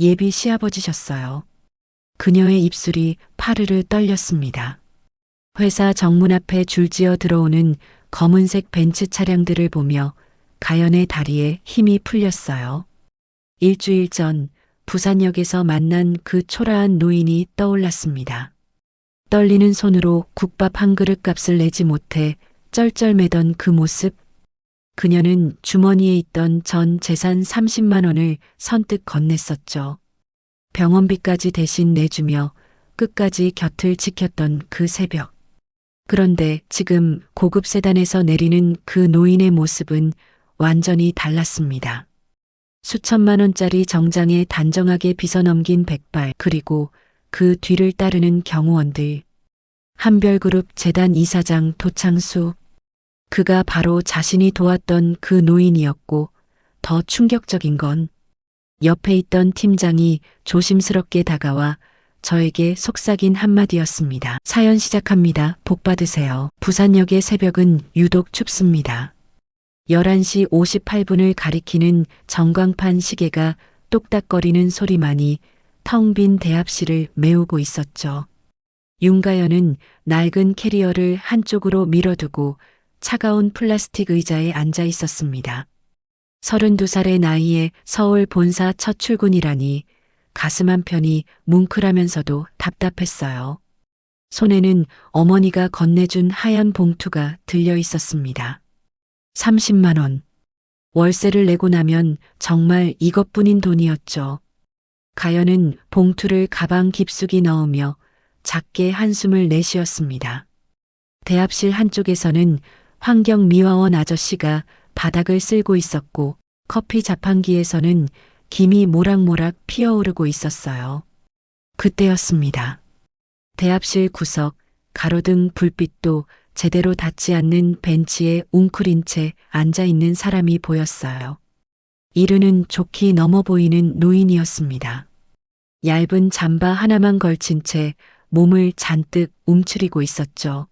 예비 시아버지셨어요. 그녀의 입술이 파르르 떨렸습니다. 회사 정문 앞에 줄지어 들어오는 검은색 벤츠 차량들을 보며 가연의 다리에 힘이 풀렸어요. 일주일 전 부산역에서 만난 그 초라한 노인이 떠올랐습니다. 떨리는 손으로 국밥 한 그릇 값을 내지 못해 쩔쩔매던 그 모습. 그녀는 주머니에 있던 전 재산 30만 원을 선뜻 건넸었죠. 병원비까지 대신 내주며 끝까지 곁을 지켰던 그 새벽. 그런데 지금 고급 세단에서 내리는 그 노인의 모습은 완전히 달랐습니다. 수천만 원짜리 정장에 단정하게 빗어넘긴 백발, 그리고 그 뒤를 따르는 경호원들. 한별그룹 재단 이사장 도창수. 그가 바로 자신이 도왔던 그 노인이었고, 더 충격적인 건 옆에 있던 팀장이 조심스럽게 다가와 저에게 속삭인 한마디였습니다. 사연 시작합니다. 복 받으세요. 부산역의 새벽은 유독 춥습니다. 11시 58분을 가리키는 전광판 시계가 똑딱거리는 소리만이 텅 빈 대합실을 메우고 있었죠. 윤가연은 낡은 캐리어를 한쪽으로 밀어두고 차가운 플라스틱 의자에 앉아 있었습니다. 32살의 나이에 서울 본사 첫 출근이라니 가슴 한편이 뭉클하면서도 답답했어요. 손에는 어머니가 건네준 하얀 봉투가 들려 있었습니다. 30만 원. 월세를 내고 나면 정말 이것뿐인 돈이었죠. 가연은 봉투를 가방 깊숙이 넣으며 작게 한숨을 내쉬었습니다. 대합실 한쪽에서는 환경미화원 아저씨가 바닥을 쓸고 있었고 커피 자판기에서는 김이 모락모락 피어오르고 있었어요. 그때였습니다. 대합실 구석, 가로등 불빛도 제대로 닿지 않는 벤치에 웅크린 채 앉아있는 사람이 보였어요. 이르는 좋기 넘어 보이는 노인이었습니다. 얇은 잠바 하나만 걸친 채 몸을 잔뜩 움츠리고 있었죠.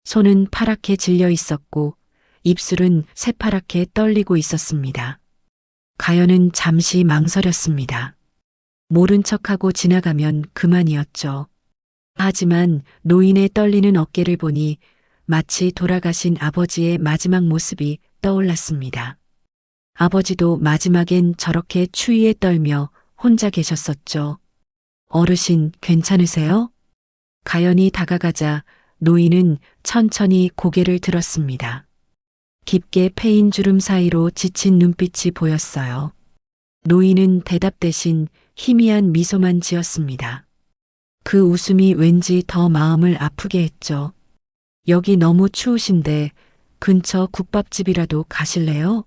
손은 파랗게 질려 있었고 입술은 새파랗게 떨리고 있었습니다. 가연은 잠시 망설였습니다. 모른 척하고 지나가면 그만이었죠. 하지만 노인의 떨리는 어깨를 보니 마치 돌아가신 아버지의 마지막 모습이 떠올랐습니다. 아버지도 마지막엔 저렇게 추위에 떨며 혼자 계셨었죠. 어르신 괜찮으세요? 가연이 다가가자 노인은 천천히 고개를 들었습니다. 깊게 패인 주름 사이로 지친 눈빛이 보였어요. 노인은 대답 대신 희미한 미소만 지었습니다. 그 웃음이 왠지 더 마음을 아프게 했죠. 여기 너무 추우신데 근처 국밥집이라도 가실래요?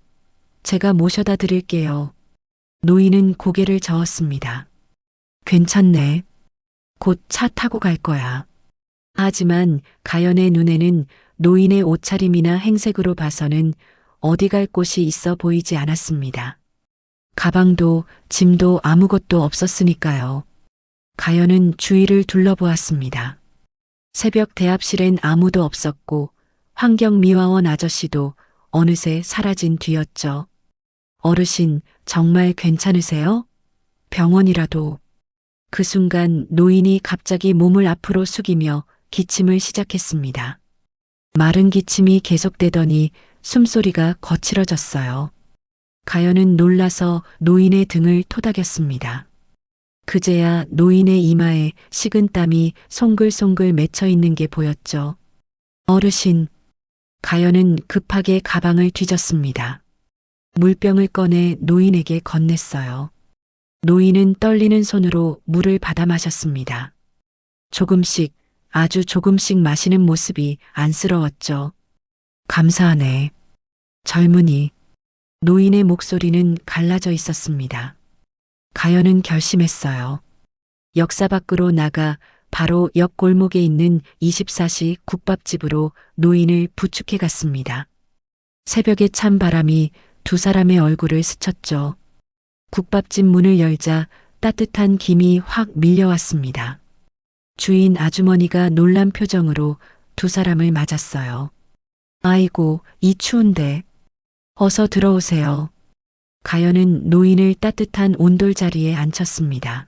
제가 모셔다 드릴게요. 노인은 고개를 저었습니다. 괜찮네. 곧 차 타고 갈 거야. 하지만 가연의 눈에는 노인의 옷차림이나 행색으로 봐서는 어디 갈 곳이 있어 보이지 않았습니다. 가방도 짐도 아무것도 없었으니까요. 가연은 주위를 둘러보았습니다. 새벽 대합실엔 아무도 없었고 환경미화원 아저씨도 어느새 사라진 뒤였죠. 어르신 정말 괜찮으세요? 병원이라도. 그 순간 노인이 갑자기 몸을 앞으로 숙이며 기침을 시작했습니다. 마른 기침이 계속되더니 숨소리가 거칠어졌어요. 가연은 놀라서 노인의 등을 토닥였습니다. 그제야 노인의 이마에 식은 땀이 송글송글 맺혀 있는 게 보였죠. 어르신. 가연은 급하게 가방을 뒤졌습니다. 물병을 꺼내 노인에게 건넸어요. 노인은 떨리는 손으로 물을 받아 마셨습니다. 조금씩, 아주 조금씩 마시는 모습이 안쓰러웠죠. 감사하네. 젊은이. 노인의 목소리는 갈라져 있었습니다. 가연은 결심했어요. 역사 밖으로 나가 바로 옆 골목에 있는 24시 국밥집으로 노인을 부축해 갔습니다. 새벽의 찬 바람이 두 사람의 얼굴을 스쳤죠. 국밥집 문을 열자 따뜻한 김이 확 밀려왔습니다. 주인 아주머니가 놀란 표정으로 두 사람을 맞았어요. 아이고, 이 추운데. 어서 들어오세요. 가연은 노인을 따뜻한 온돌 자리에 앉혔습니다.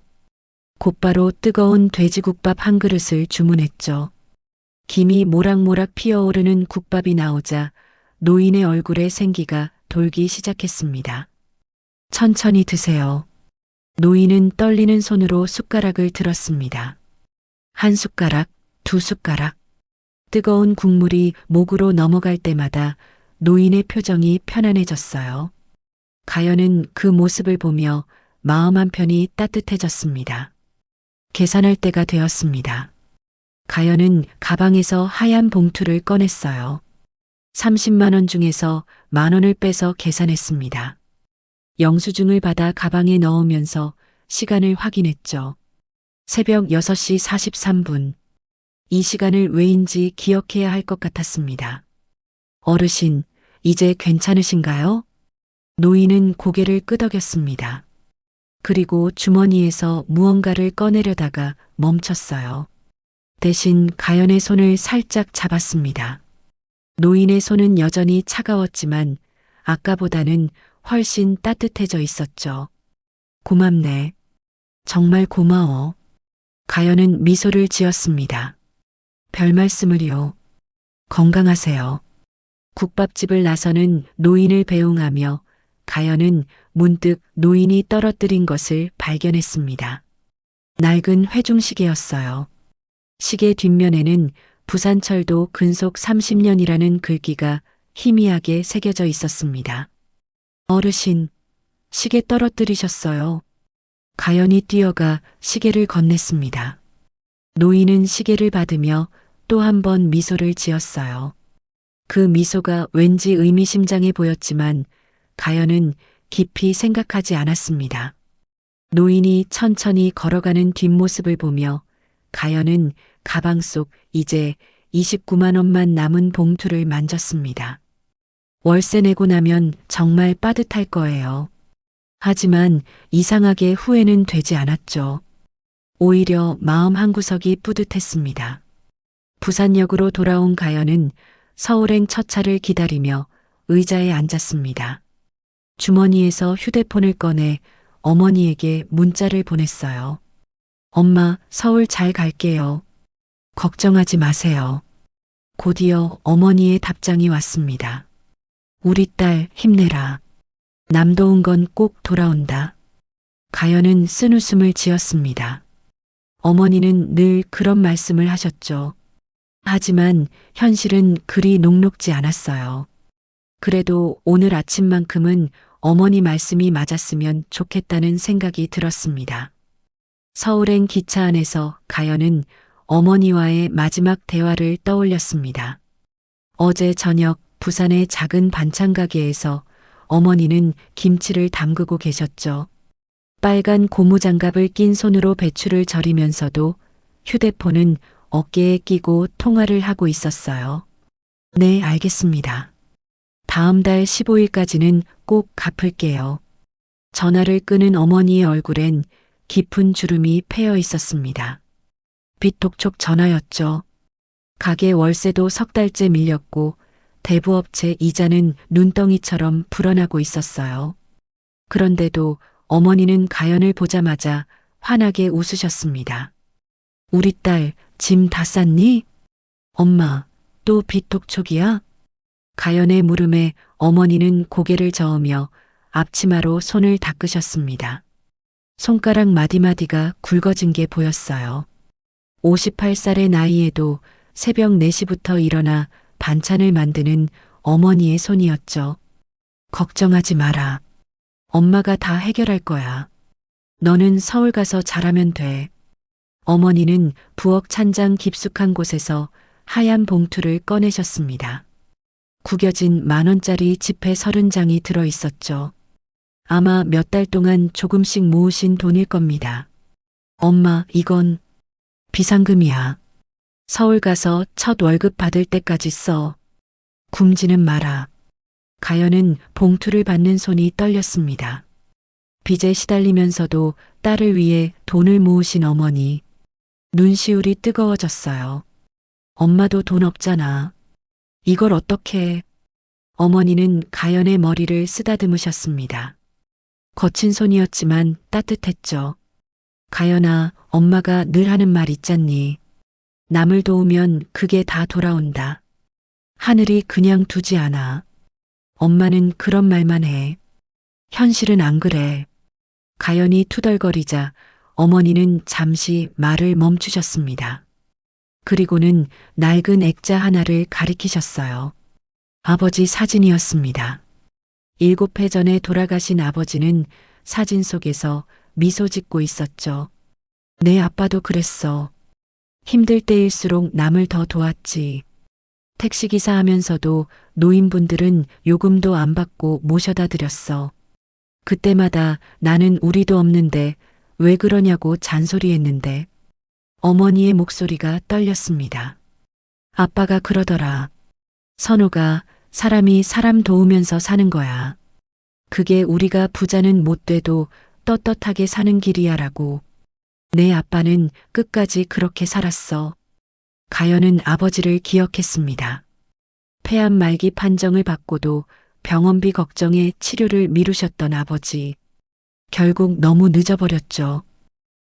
곧바로 뜨거운 돼지국밥 한 그릇을 주문했죠. 김이 모락모락 피어오르는 국밥이 나오자 노인의 얼굴에 생기가 돌기 시작했습니다. 천천히 드세요. 노인은 떨리는 손으로 숟가락을 들었습니다. 한 숟가락, 두 숟가락. 뜨거운 국물이 목으로 넘어갈 때마다 노인의 표정이 편안해졌어요. 가연은 그 모습을 보며 마음 한편이 따뜻해졌습니다. 계산할 때가 되었습니다. 가연은 가방에서 하얀 봉투를 꺼냈어요. 30만 원 중에서 만 원을 빼서 계산했습니다. 영수증을 받아 가방에 넣으면서 시간을 확인했죠. 새벽 6시 43분. 이 시간을 왜인지 기억해야 할 것 같았습니다. 어르신, 이제 괜찮으신가요? 노인은 고개를 끄덕였습니다. 그리고 주머니에서 무언가를 꺼내려다가 멈췄어요. 대신 가연의 손을 살짝 잡았습니다. 노인의 손은 여전히 차가웠지만 아까보다는 훨씬 따뜻해져 있었죠. 고맙네. 정말 고마워. 가연은 미소를 지었습니다. 별 말씀을요. 건강하세요. 국밥집을 나서는 노인을 배웅하며 가연은 문득 노인이 떨어뜨린 것을 발견했습니다. 낡은 회중시계였어요. 시계 뒷면에는 부산철도 근속 30년이라는 글귀가 희미하게 새겨져 있었습니다. 어르신, 시계 떨어뜨리셨어요. 가연이 뛰어가 시계를 건넸습니다. 노인은 시계를 받으며 또 한 번 미소를 지었어요. 그 미소가 왠지 의미심장해 보였지만 가연은 깊이 생각하지 않았습니다. 노인이 천천히 걸어가는 뒷모습을 보며 가연은 가방 속 이제 29만 원만 남은 봉투를 만졌습니다. 월세 내고 나면 정말 빠듯할 거예요. 하지만 이상하게 후회는 되지 않았죠. 오히려 마음 한구석이 뿌듯했습니다. 부산역으로 돌아온 가연은 서울행 첫 차를 기다리며 의자에 앉았습니다. 주머니에서 휴대폰을 꺼내 어머니에게 문자를 보냈어요. 엄마, 서울 잘 갈게요. 걱정하지 마세요. 곧이어 어머니의 답장이 왔습니다. 우리 딸 힘내라. 남도 온 건 꼭 돌아온다. 가연은 쓴웃음을 지었습니다. 어머니는 늘 그런 말씀을 하셨죠. 하지만 현실은 그리 녹록지 않았어요. 그래도 오늘 아침만큼은 어머니 말씀이 맞았으면 좋겠다는 생각이 들었습니다. 서울행 기차 안에서 가연은 어머니와의 마지막 대화를 떠올렸습니다. 어제 저녁 부산의 작은 반찬 가게에서 어머니는 김치를 담그고 계셨죠. 빨간 고무장갑을 낀 손으로 배추를 절이면서도 휴대폰은 어깨에 끼고 통화를 하고 있었어요. 네, 알겠습니다. 다음 달 15일까지는 꼭 갚을게요. 전화를 끄는 어머니의 얼굴엔 깊은 주름이 패여 있었습니다. 빚독촉 전화였죠. 가게 월세도 석 달째 밀렸고 대부업체 이자는 눈덩이처럼 불어나고 있었어요. 그런데도 어머니는 가연을 보자마자 환하게 웃으셨습니다. 우리 딸 짐 다 쌌니? 엄마, 또 빚독촉이야? 가연의 물음에 어머니는 고개를 저으며 앞치마로 손을 닦으셨습니다. 손가락 마디마디가 굵어진 게 보였어요. 58살의 나이에도 새벽 4시부터 일어나 반찬을 만드는 어머니의 손이었죠. 걱정하지 마라. 엄마가 다 해결할 거야. 너는 서울 가서 잘하면 돼. 어머니는 부엌 찬장 깊숙한 곳에서 하얀 봉투를 꺼내셨습니다. 구겨진 10,000원짜리 지폐 30장이 들어 있었죠. 아마 몇 달 동안 조금씩 모으신 돈일 겁니다. 엄마, 이건 비상금이야. 서울 가서 첫 월급 받을 때까지 써. 굶지는 마라. 가연은 봉투를 받는 손이 떨렸습니다. 빚에 시달리면서도 딸을 위해 돈을 모으신 어머니. 눈시울이 뜨거워졌어요. 엄마도 돈 없잖아. 이걸 어떻게 해? 어머니는 가연의 머리를 쓰다듬으셨습니다. 거친 손이었지만 따뜻했죠. 가연아, 엄마가 늘 하는 말 있잖니. 남을 도우면 그게 다 돌아온다. 하늘이 그냥 두지 않아. 엄마는 그런 말만 해. 현실은 안 그래. 가연이 투덜거리자 어머니는 잠시 말을 멈추셨습니다. 그리고는 낡은 액자 하나를 가리키셨어요. 아버지 사진이었습니다. 7해 전에 돌아가신 아버지는 사진 속에서 미소 짓고 있었죠. 내 아빠도 그랬어. 힘들 때일수록 남을 더 도왔지. 택시기사 하면서도 노인분들은 요금도 안 받고 모셔다 드렸어. 그때마다 나는 우리도 없는데 왜 그러냐고 잔소리했는데 어머니의 목소리가 떨렸습니다. 아빠가 그러더라. 선우가 사람이 사람 도우면서 사는 거야. 그게 우리가 부자는 못 돼도 떳떳하게 사는 길이야라고. 내 아빠는 끝까지 그렇게 살았어. 가연은 아버지를 기억했습니다. 폐암 말기 판정을 받고도 병원비 걱정에 치료를 미루셨던 아버지. 결국 너무 늦어버렸죠.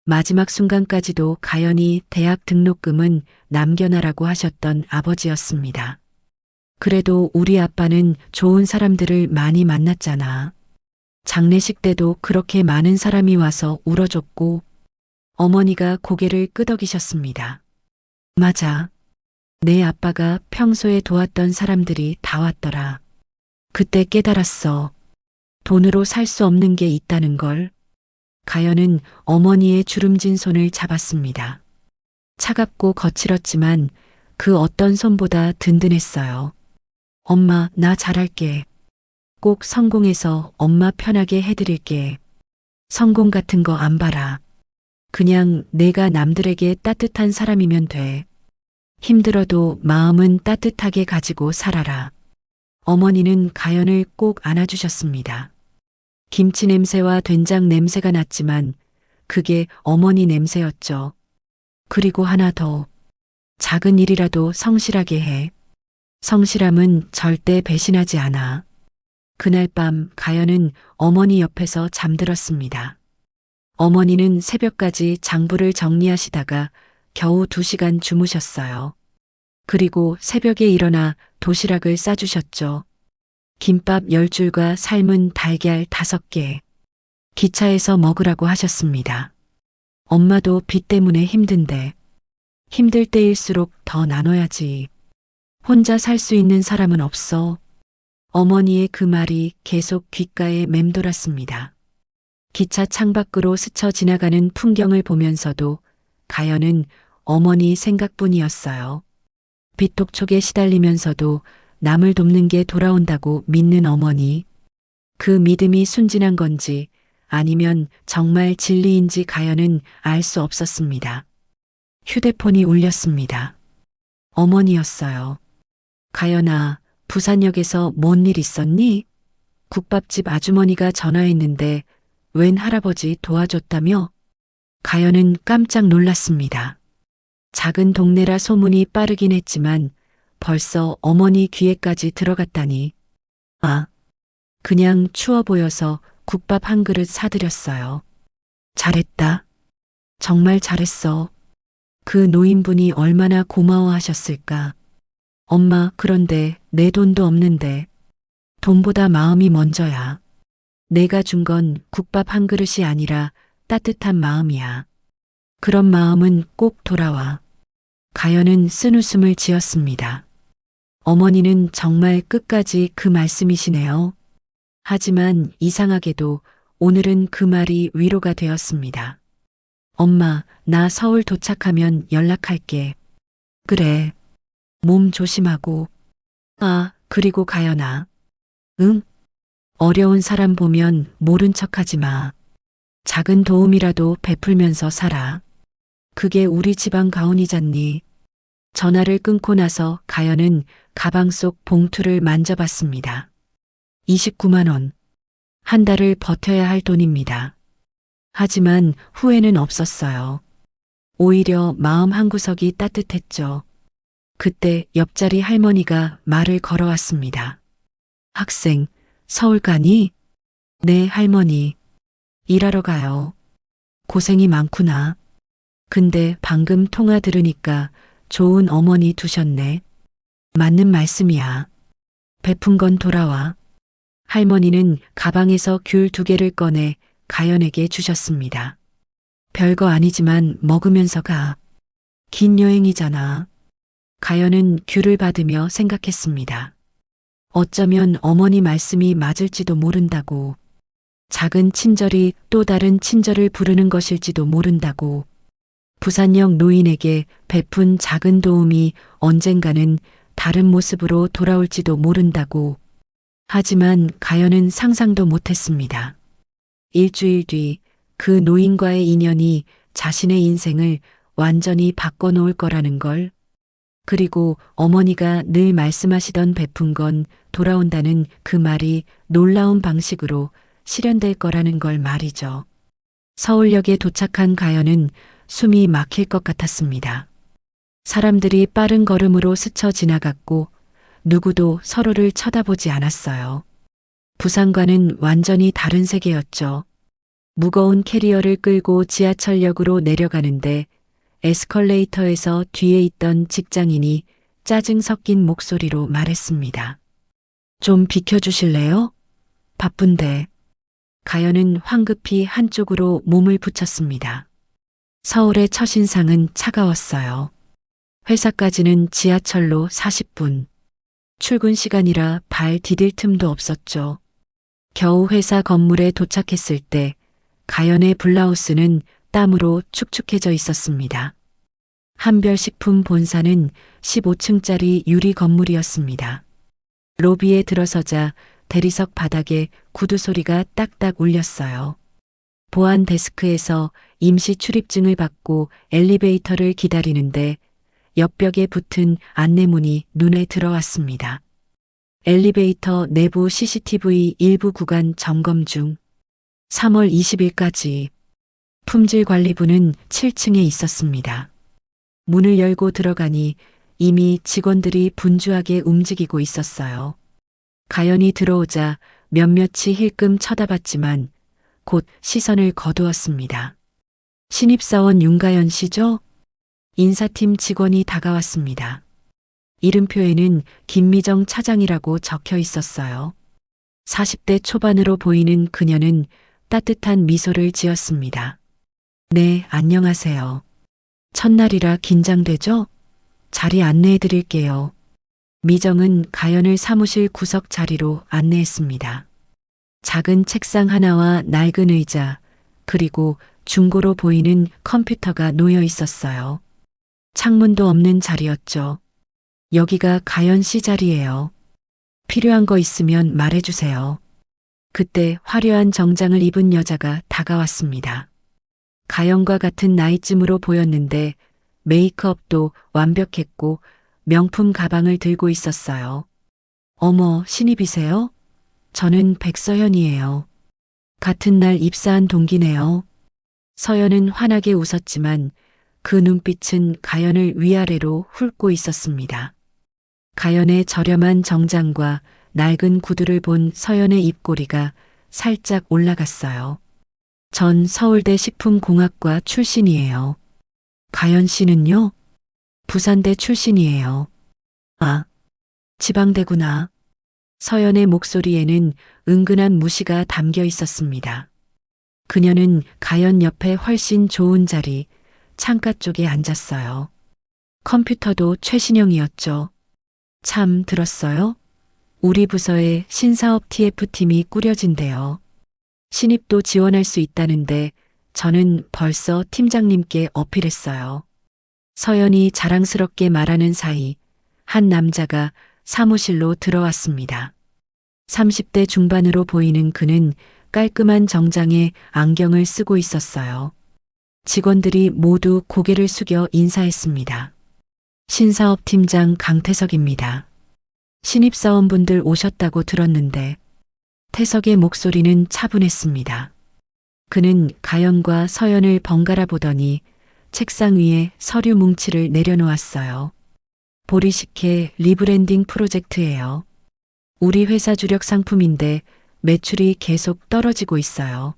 마지막 순간까지도 가연이 대학 등록금은 남겨놔라고 하셨던 아버지였습니다. 그래도 우리 아빠는 좋은 사람들을 많이 만났잖아. 장례식 때도 그렇게 많은 사람이 와서 울어줬고 어머니가 고개를 끄덕이셨습니다. 맞아. 내 아빠가 평소에 도왔던 사람들이 다 왔더라. 그때 깨달았어. 돈으로 살 수 없는 게 있다는 걸. 가연은 어머니의 주름진 손을 잡았습니다. 차갑고 거칠었지만 그 어떤 손보다 든든했어요. 엄마, 나 잘할게. 꼭 성공해서 엄마 편하게 해드릴게. 성공 같은 거 안 봐라. 그냥 내가 남들에게 따뜻한 사람이면 돼. 힘들어도 마음은 따뜻하게 가지고 살아라. 어머니는 가연을 꼭 안아주셨습니다. 김치 냄새와 된장 냄새가 났지만 그게 어머니 냄새였죠. 그리고 하나 더. 작은 일이라도 성실하게 해. 성실함은 절대 배신하지 않아. 그날 밤 가연은 어머니 옆에서 잠들었습니다. 어머니는 새벽까지 장부를 정리하시다가 겨우 2시간 주무셨어요. 그리고 새벽에 일어나 도시락을 싸주셨죠. 김밥 10줄과 삶은 달걀 5개. 기차에서 먹으라고 하셨습니다. 엄마도 빚 때문에 힘든데. 힘들 때일수록 더 나눠야지. 혼자 살 수 있는 사람은 없어. 어머니의 그 말이 계속 귓가에 맴돌았습니다. 기차 창밖으로 스쳐 지나가는 풍경을 보면서도 가연은 어머니 생각뿐이었어요. 빚독촉에 시달리면서도 남을 돕는 게 돌아온다고 믿는 어머니. 그 믿음이 순진한 건지 아니면 정말 진리인지 가연은 알 수 없었습니다. 휴대폰이 울렸습니다. 어머니였어요. 가연아, 부산역에서 뭔 일 있었니? 국밥집 아주머니가 전화했는데 웬 할아버지 도와줬다며? 가연은 깜짝 놀랐습니다. 작은 동네라 소문이 빠르긴 했지만 벌써 어머니 귀에까지 들어갔다니. 아, 그냥 추워 보여서 국밥 한 그릇 사드렸어요. 잘했다. 정말 잘했어. 그 노인분이 얼마나 고마워하셨을까. 엄마, 그런데 내 돈도 없는데. 돈보다 마음이 먼저야. 내가 준 건 국밥 한 그릇이 아니라 따뜻한 마음이야. 그런 마음은 꼭 돌아와. 가연은 쓴웃음을 지었습니다. 어머니는 정말 끝까지 그 말씀이시네요. 하지만 이상하게도 오늘은 그 말이 위로가 되었습니다. 엄마, 나 서울 도착하면 연락할게. 그래. 몸 조심하고. 아, 그리고 가연아. 응? 어려운 사람 보면 모른 척하지 마. 작은 도움이라도 베풀면서 살아. 그게 우리 집안 가훈이잖니. 전화를 끊고 나서 가연은 가방 속 봉투를 만져봤습니다. 29만 원. 한 달을 버텨야 할 돈입니다. 하지만 후회는 없었어요. 오히려 마음 한구석이 따뜻했죠. 그때 옆자리 할머니가 말을 걸어왔습니다. 학생, 서울 가니? 네, 할머니. 일하러 가요. 고생이 많구나. 근데 방금 통화 들으니까 좋은 어머니 두셨네. 맞는 말씀이야. 베푼 건 돌아와. 할머니는 가방에서 귤 2개를 꺼내 가연에게 주셨습니다. 별거 아니지만 먹으면서 가. 긴 여행이잖아. 가연은 귤을 받으며 생각했습니다. 어쩌면 어머니 말씀이 맞을지도 모른다고. 작은 친절이 또 다른 친절을 부르는 것일지도 모른다고. 부산역 노인에게 베푼 작은 도움이 언젠가는 다른 모습으로 돌아올지도 모른다고. 하지만 가연은 상상도 못했습니다. 일주일 뒤 그 노인과의 인연이 자신의 인생을 완전히 바꿔놓을 거라는 걸. 그리고 어머니가 늘 말씀하시던 베푼 건 돌아온다는 그 말이 놀라운 방식으로 실현될 거라는 걸 말이죠. 서울역에 도착한 가연은 숨이 막힐 것 같았습니다. 사람들이 빠른 걸음으로 스쳐 지나갔고 누구도 서로를 쳐다보지 않았어요. 부산과는 완전히 다른 세계였죠. 무거운 캐리어를 끌고 지하철역으로 내려가는데 에스컬레이터에서 뒤에 있던 직장인이 짜증 섞인 목소리로 말했습니다. 좀 비켜주실래요? 바쁜데. 가연은 황급히 한쪽으로 몸을 붙였습니다. 서울의 첫인상은 차가웠어요. 회사까지는 지하철로 40분. 출근 시간이라 발 디딜 틈도 없었죠. 겨우 회사 건물에 도착했을 때 가연의 블라우스는 땀으로 축축해져 있었습니다. 한별식품 본사는 15층짜리 유리 건물이었습니다. 로비에 들어서자 대리석 바닥에 구두 소리가 딱딱 울렸어요. 보안 데스크에서 임시 출입증을 받고 엘리베이터를 기다리는데 옆벽에 붙은 안내문이 눈에 들어왔습니다. 엘리베이터 내부 CCTV 일부 구간 점검 중. 3월 20일까지. 품질관리부는 7층에 있었습니다. 문을 열고 들어가니 이미 직원들이 분주하게 움직이고 있었어요. 가연이 들어오자 몇몇이 힐끔 쳐다봤지만 곧 시선을 거두었습니다. 신입사원 윤가연 씨죠? 인사팀 직원이 다가왔습니다. 이름표에는 김미정 차장이라고 적혀 있었어요. 40대 초반으로 보이는 그녀는 따뜻한 미소를 지었습니다. 네, 안녕하세요. 첫날이라 긴장되죠? 자리 안내해 드릴게요. 미정은 가연을 사무실 구석 자리로 안내했습니다. 작은 책상 하나와 낡은 의자, 그리고 중고로 보이는 컴퓨터가 놓여 있었어요. 창문도 없는 자리였죠. 여기가 가연 씨 자리예요. 필요한 거 있으면 말해주세요. 그때 화려한 정장을 입은 여자가 다가왔습니다. 가연과 같은 나이쯤으로 보였는데 메이크업도 완벽했고 명품 가방을 들고 있었어요. 어머, 신입이세요? 저는 백서연이에요. 같은 날 입사한 동기네요. 서연은 환하게 웃었지만 그 눈빛은 가연을 위아래로 훑고 있었습니다. 가연의 저렴한 정장과 낡은 구두를 본 서연의 입꼬리가 살짝 올라갔어요. 전 서울대 식품공학과 출신이에요. 가연 씨는요? 부산대 출신이에요. 아, 지방대구나. 서연의 목소리에는 은근한 무시가 담겨 있었습니다. 그녀는 가연 옆에 훨씬 좋은 자리, 창가 쪽에 앉았어요. 컴퓨터도 최신형이었죠. 참 들었어요? 우리 부서에 신사업 TF팀이 꾸려진대요. 신입도 지원할 수 있다는데 저는 벌써 팀장님께 어필했어요. 서연이 자랑스럽게 말하는 사이 한 남자가 사무실로 들어왔습니다. 30대 중반으로 보이는 그는 깔끔한 정장에 안경을 쓰고 있었어요. 직원들이 모두 고개를 숙여 인사했습니다. 신사업팀장 강태석입니다. 신입사원분들 오셨다고 들었는데 태석의 목소리는 차분했습니다. 그는 가연과 서연을 번갈아 보더니 책상 위에 서류 뭉치를 내려놓았어요. 보리식혜 리브랜딩 프로젝트예요. 우리 회사 주력 상품인데 매출이 계속 떨어지고 있어요.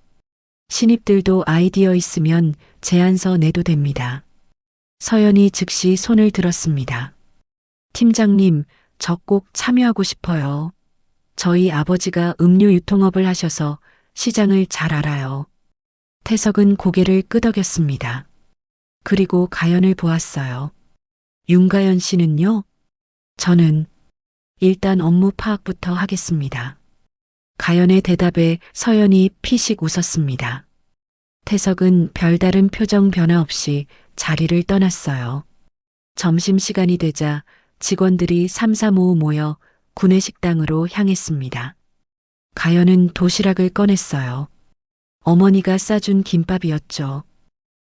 신입들도 아이디어 있으면 제안서 내도 됩니다. 서연이 즉시 손을 들었습니다. 팀장님, 저 꼭 참여하고 싶어요. 저희 아버지가 음료 유통업을 하셔서 시장을 잘 알아요. 태석은 고개를 끄덕였습니다. 그리고 가연을 보았어요. 윤가연 씨는요? 저는 일단 업무 파악부터 하겠습니다. 가연의 대답에 서연이 피식 웃었습니다. 태석은 별다른 표정 변화 없이 자리를 떠났어요. 점심시간이 되자 직원들이 삼삼오오 모여 구내식당으로 향했습니다. 가연은 도시락을 꺼냈어요. 어머니가 싸준 김밥이었죠.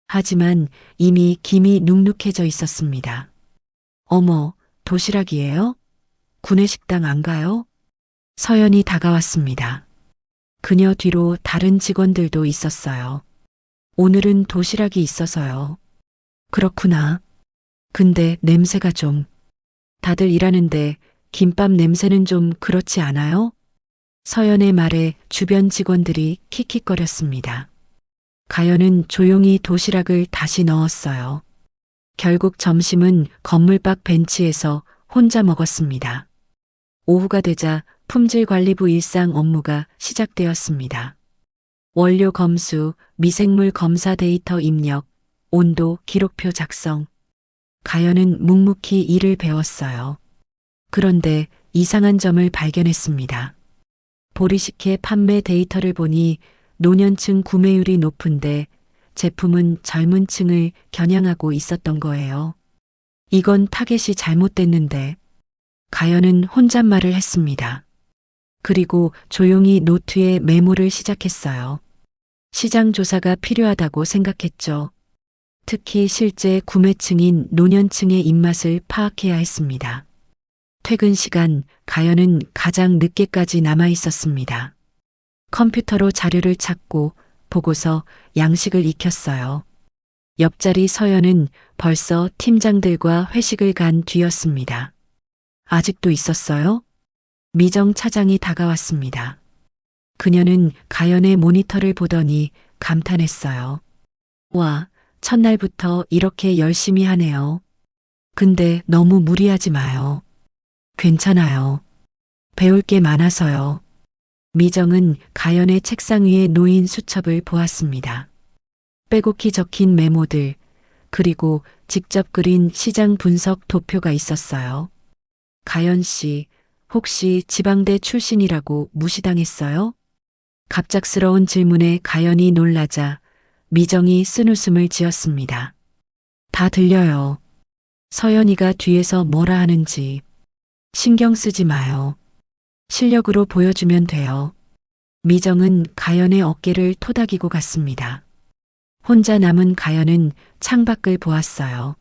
하지만 이미 김이 눅눅해져 있었습니다. 어머, 도시락이에요? 구내식당 안 가요? 서연이 다가왔습니다. 그녀 뒤로 다른 직원들도 있었어요. 오늘은 도시락이 있어서요. 그렇구나. 근데 냄새가 좀. 다들 일하는데 김밥 냄새는 좀 그렇지 않아요? 서연의 말에 주변 직원들이 킥킥거렸습니다. 가연은 조용히 도시락을 다시 넣었어요. 결국 점심은 건물 밖 벤치에서 혼자 먹었습니다. 오후가 되자 품질관리부 일상 업무가 시작되었습니다. 원료 검수, 미생물 검사 데이터 입력, 온도 기록표 작성. 가연은 묵묵히 일을 배웠어요. 그런데 이상한 점을 발견했습니다. 보리식혜 판매 데이터를 보니 노년층 구매율이 높은데 제품은 젊은 층을 겨냥하고 있었던 거예요. 이건 타겟이 잘못됐는데. 가연은 혼잣말을 했습니다. 그리고 조용히 노트에 메모를 시작했어요. 시장 조사가 필요하다고 생각했죠. 특히 실제 구매층인 노년층의 입맛을 파악해야 했습니다. 퇴근 시간 가연은 가장 늦게까지 남아 있었습니다. 컴퓨터로 자료를 찾고 보고서 양식을 익혔어요. 옆자리 서연은 벌써 팀장들과 회식을 간 뒤였습니다. 아직도 있었어요? 미정 차장이 다가왔습니다. 그녀는 가연의 모니터를 보더니 감탄했어요. 와, 첫날부터 이렇게 열심히 하네요. 근데 너무 무리하지 마요. 괜찮아요. 배울 게 많아서요. 미정은 가연의 책상 위에 놓인 수첩을 보았습니다. 빼곡히 적힌 메모들, 그리고 직접 그린 시장 분석 도표가 있었어요. 가연 씨, 혹시 지방대 출신이라고 무시당했어요? 갑작스러운 질문에 가연이 놀라자 미정이 쓴웃음을 지었습니다. 다 들려요. 서연이가 뒤에서 뭐라 하는지. 신경 쓰지 마요. 실력으로 보여주면 돼요. 미정은 가연의 어깨를 토닥이고 갔습니다. 혼자 남은 가연은 창밖을 보았어요.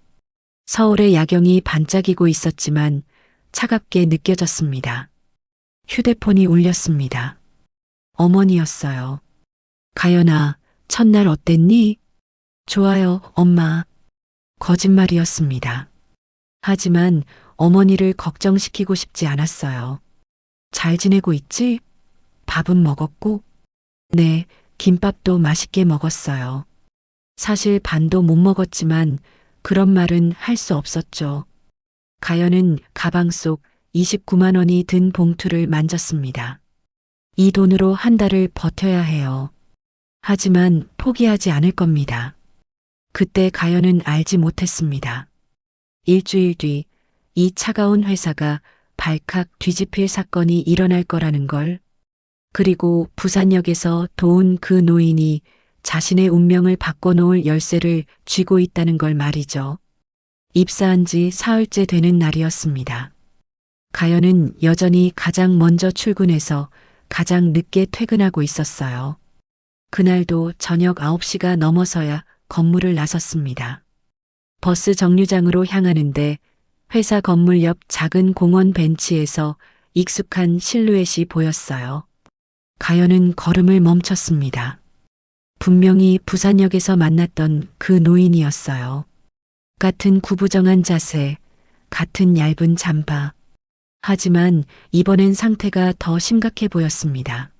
서울의 야경이 반짝이고 있었지만 차갑게 느껴졌습니다. 휴대폰이 울렸습니다. 어머니였어요. 가연아, 첫날 어땠니? 좋아요, 엄마. 거짓말이었습니다. 하지만 어머니를 걱정시키고 싶지 않았어요. 잘 지내고 있지? 밥은 먹었고? 네, 김밥도 맛있게 먹었어요. 사실 반도 못 먹었지만 그런 말은 할 수 없었죠. 가연은 가방 속 29만 원이 든 봉투를 만졌습니다. 이 돈으로 한 달을 버텨야 해요. 하지만 포기하지 않을 겁니다. 그때 가연은 알지 못했습니다. 일주일 뒤 이 차가운 회사가 발칵 뒤집힐 사건이 일어날 거라는 걸. 그리고 부산역에서 도운 그 노인이 자신의 운명을 바꿔놓을 열쇠를 쥐고 있다는 걸 말이죠. 입사한 지 사흘째 되는 날이었습니다. 가연은 여전히 가장 먼저 출근해서 가장 늦게 퇴근하고 있었어요. 그날도 저녁 9시가 넘어서야 건물을 나섰습니다. 버스 정류장으로 향하는데 회사 건물 옆 작은 공원 벤치에서 익숙한 실루엣이 보였어요. 가연은 걸음을 멈췄습니다. 분명히 부산역에서 만났던 그 노인이었어요. 같은 구부정한 자세, 같은 얇은 잠바. 하지만 이번엔 상태가 더 심각해 보였습니다.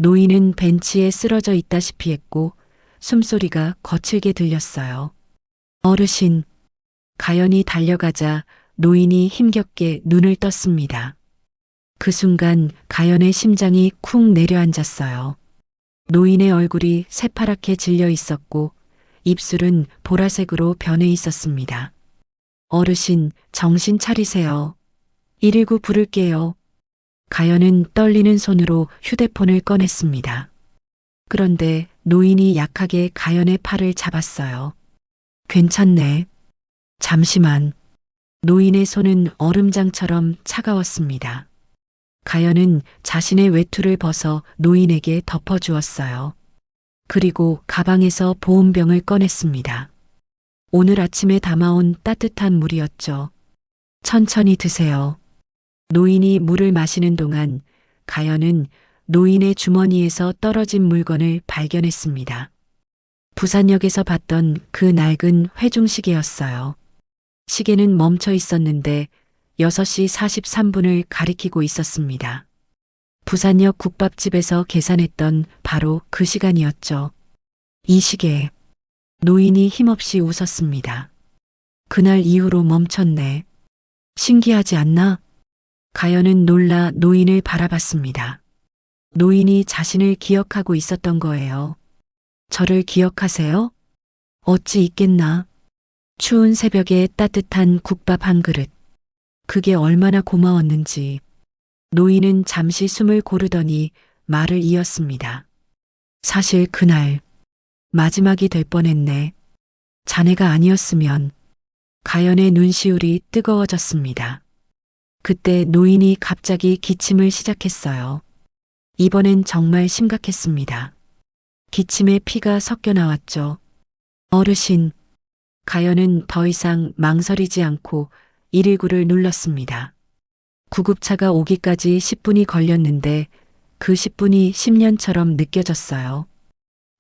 노인은 벤치에 쓰러져 있다시피 했고 숨소리가 거칠게 들렸어요. 어르신. 가연이 달려가자 노인이 힘겹게 눈을 떴습니다. 그 순간 가연의 심장이 쿵 내려앉았어요. 노인의 얼굴이 새파랗게 질려 있었고 입술은 보라색으로 변해 있었습니다. 어르신, 정신 차리세요. 119 부를게요. 가연은 떨리는 손으로 휴대폰을 꺼냈습니다. 그런데 노인이 약하게 가연의 팔을 잡았어요. 괜찮네. 잠시만. 노인의 손은 얼음장처럼 차가웠습니다. 가연은 자신의 외투를 벗어 노인에게 덮어주었어요. 그리고 가방에서 보온병을 꺼냈습니다. 오늘 아침에 담아온 따뜻한 물이었죠. 천천히 드세요. 노인이 물을 마시는 동안 가연은 노인의 주머니에서 떨어진 물건을 발견했습니다. 부산역에서 봤던 그 낡은 회중시계였어요. 시계는 멈춰 있었는데 6시 43분을 가리키고 있었습니다. 부산역 국밥집에서 계산했던 바로 그 시간이었죠. 이 시계. 노인이 힘없이 웃었습니다. 그날 이후로 멈췄네. 신기하지 않나? 가연은 놀라 노인을 바라봤습니다. 노인이 자신을 기억하고 있었던 거예요. 저를 기억하세요? 어찌 있겠나? 추운 새벽에 따뜻한 국밥 한 그릇. 그게 얼마나 고마웠는지. 노인은 잠시 숨을 고르더니 말을 이었습니다. 사실 그날 마지막이 될 뻔했네. 자네가 아니었으면. 가연의 눈시울이 뜨거워졌습니다. 그때 노인이 갑자기 기침을 시작했어요. 이번엔 정말 심각했습니다. 기침에 피가 섞여 나왔죠. 어르신. 가연은 더 이상 망설이지 않고 119를 눌렀습니다. 구급차가 오기까지 10분이 걸렸는데 그 10분이 10년처럼 느껴졌어요.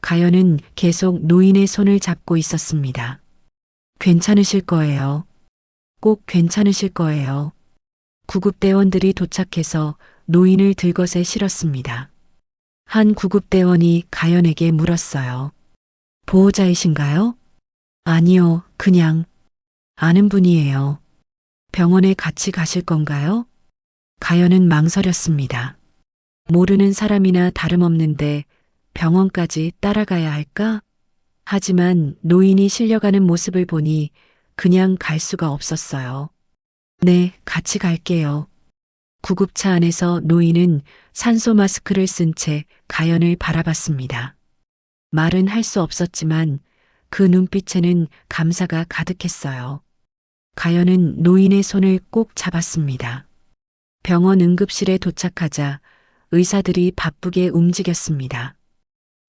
가연은 계속 노인의 손을 잡고 있었습니다. 괜찮으실 거예요. 꼭 괜찮으실 거예요. 구급대원들이 도착해서 노인을 들것에 실었습니다. 한 구급대원이 가연에게 물었어요. 보호자이신가요? 아니요, 그냥 아는 분이에요. 병원에 같이 가실 건가요? 가연은 망설였습니다. 모르는 사람이나 다름없는데 병원까지 따라가야 할까? 하지만 노인이 실려가는 모습을 보니 그냥 갈 수가 없었어요. 네, 같이 갈게요. 구급차 안에서 노인은 산소 마스크를 쓴 채 가연을 바라봤습니다. 말은 할 수 없었지만 그 눈빛에는 감사가 가득했어요. 가연은 노인의 손을 꼭 잡았습니다. 병원 응급실에 도착하자 의사들이 바쁘게 움직였습니다.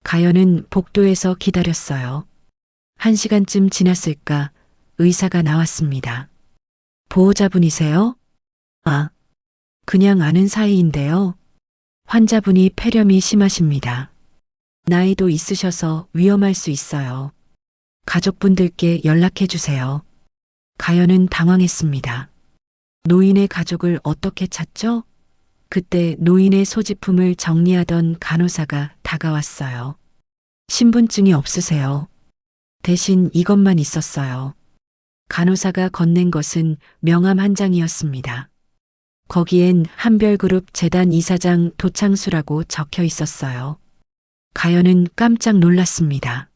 가연은 복도에서 기다렸어요. 1시간쯤 지났을까 의사가 나왔습니다. 보호자분이세요? 아, 그냥 아는 사이인데요. 환자분이 폐렴이 심하십니다. 나이도 있으셔서 위험할 수 있어요. 가족분들께 연락해 주세요. 가연은 당황했습니다. 노인의 가족을 어떻게 찾죠? 그때 노인의 소지품을 정리하던 간호사가 다가왔어요. 신분증이 없으세요. 대신 이것만 있었어요. 간호사가 건넨 것은 명함 한 장이었습니다. 거기엔 한별그룹 재단 이사장 도창수라고 적혀 있었어요. 가연은 깜짝 놀랐습니다.